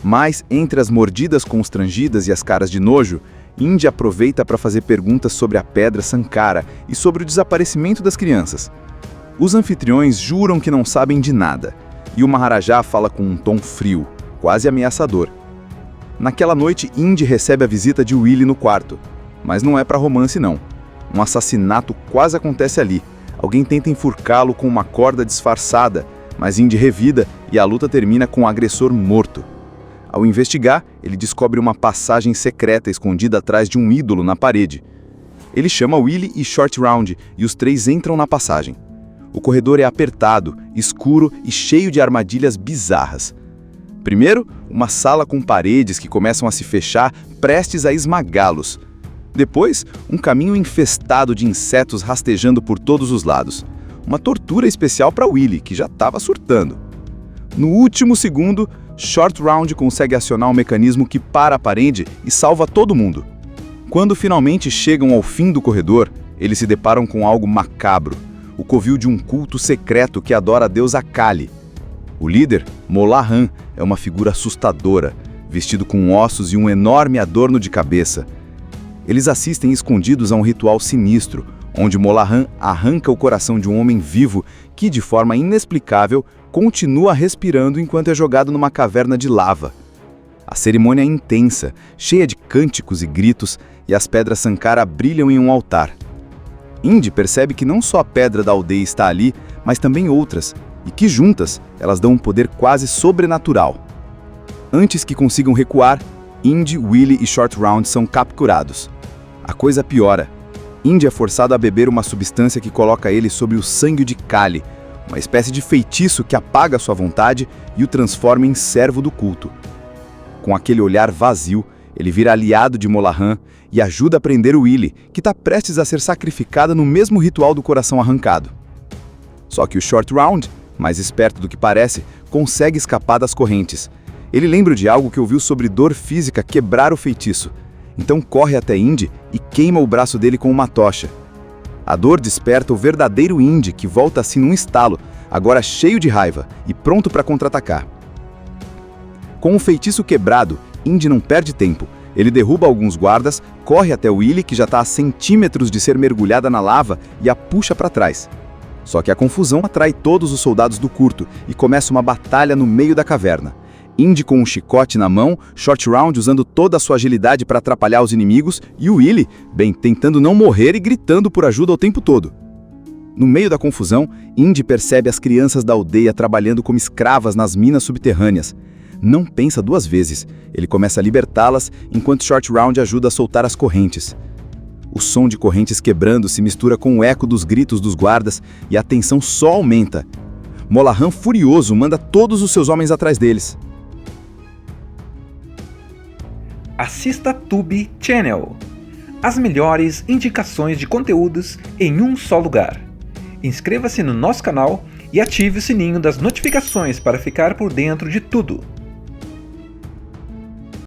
Mas, entre as mordidas constrangidas e as caras de nojo, Indy aproveita para fazer perguntas sobre a pedra Sankara e sobre o desaparecimento das crianças. Os anfitriões juram que não sabem de nada, e o Maharaja fala com um tom frio, quase ameaçador. Naquela noite, Indy recebe a visita de Willie no quarto, mas não é para romance não. Um assassinato quase acontece ali. Alguém tenta enforcá-lo com uma corda disfarçada, mas Indy revida e a luta termina com o agressor morto. Ao investigar, ele descobre uma passagem secreta escondida atrás de um ídolo na parede. Ele chama Willie e Short Round e os três entram na passagem. O corredor é apertado, escuro e cheio de armadilhas bizarras. Primeiro, uma sala com paredes que começam a se fechar, prestes a esmagá-los. Depois, um caminho infestado de insetos rastejando por todos os lados. Uma tortura especial para Willie, que já estava surtando. No último segundo, Short Round consegue acionar um mecanismo que para a parede e salva todo mundo. Quando finalmente chegam ao fim do corredor, eles se deparam com algo macabro, o covil de um culto secreto que adora a deusa Kali. O líder, Molahan, é uma figura assustadora, vestido com ossos e um enorme adorno de cabeça. Eles assistem escondidos a um ritual sinistro, onde Molahan arranca o coração de um homem vivo que, de forma inexplicável, continua respirando enquanto é jogado numa caverna de lava. A cerimônia é intensa, cheia de cânticos e gritos, e as pedras Sankara brilham em um altar. Indy percebe que não só a pedra da aldeia está ali, mas também outras, e que juntas elas dão um poder quase sobrenatural. Antes que consigam recuar, Indy, Willie e Short Round são capturados. A coisa piora. Indy é forçado a beber uma substância que coloca ele sob o sangue de Kali, uma espécie de feitiço que apaga sua vontade e o transforma em servo do culto. Com aquele olhar vazio, ele vira aliado de Molahan e ajuda a prender Willie, que está prestes a ser sacrificada no mesmo ritual do coração arrancado. Só que o Short Round, mais esperto do que parece, consegue escapar das correntes. Ele lembra de algo que ouviu sobre dor física quebrar o feitiço, então corre até Indy e queima o braço dele com uma tocha. A dor desperta o verdadeiro Indy, que volta assim num estalo, agora cheio de raiva e pronto para contra-atacar. Com o feitiço quebrado, Indy não perde tempo. Ele derruba alguns guardas, corre até Willie, que já está a centímetros de ser mergulhada na lava, e a puxa para trás. Só que a confusão atrai todos os soldados do curto e começa uma batalha no meio da caverna. Indy com um chicote na mão, Short Round usando toda a sua agilidade para atrapalhar os inimigos e o Willy, bem, tentando não morrer e gritando por ajuda o tempo todo. No meio da confusão, Indy percebe as crianças da aldeia trabalhando como escravas nas minas subterrâneas. Não pensa duas vezes, ele começa a libertá-las enquanto Short Round ajuda a soltar as correntes. O som de correntes quebrando se mistura com o eco dos gritos dos guardas e a tensão só aumenta. Molahan, furioso, manda todos os seus homens atrás deles. Assista Tube Channel. As melhores indicações de conteúdos em um só lugar. Inscreva-se no nosso canal e ative o sininho das notificações para ficar por dentro de tudo.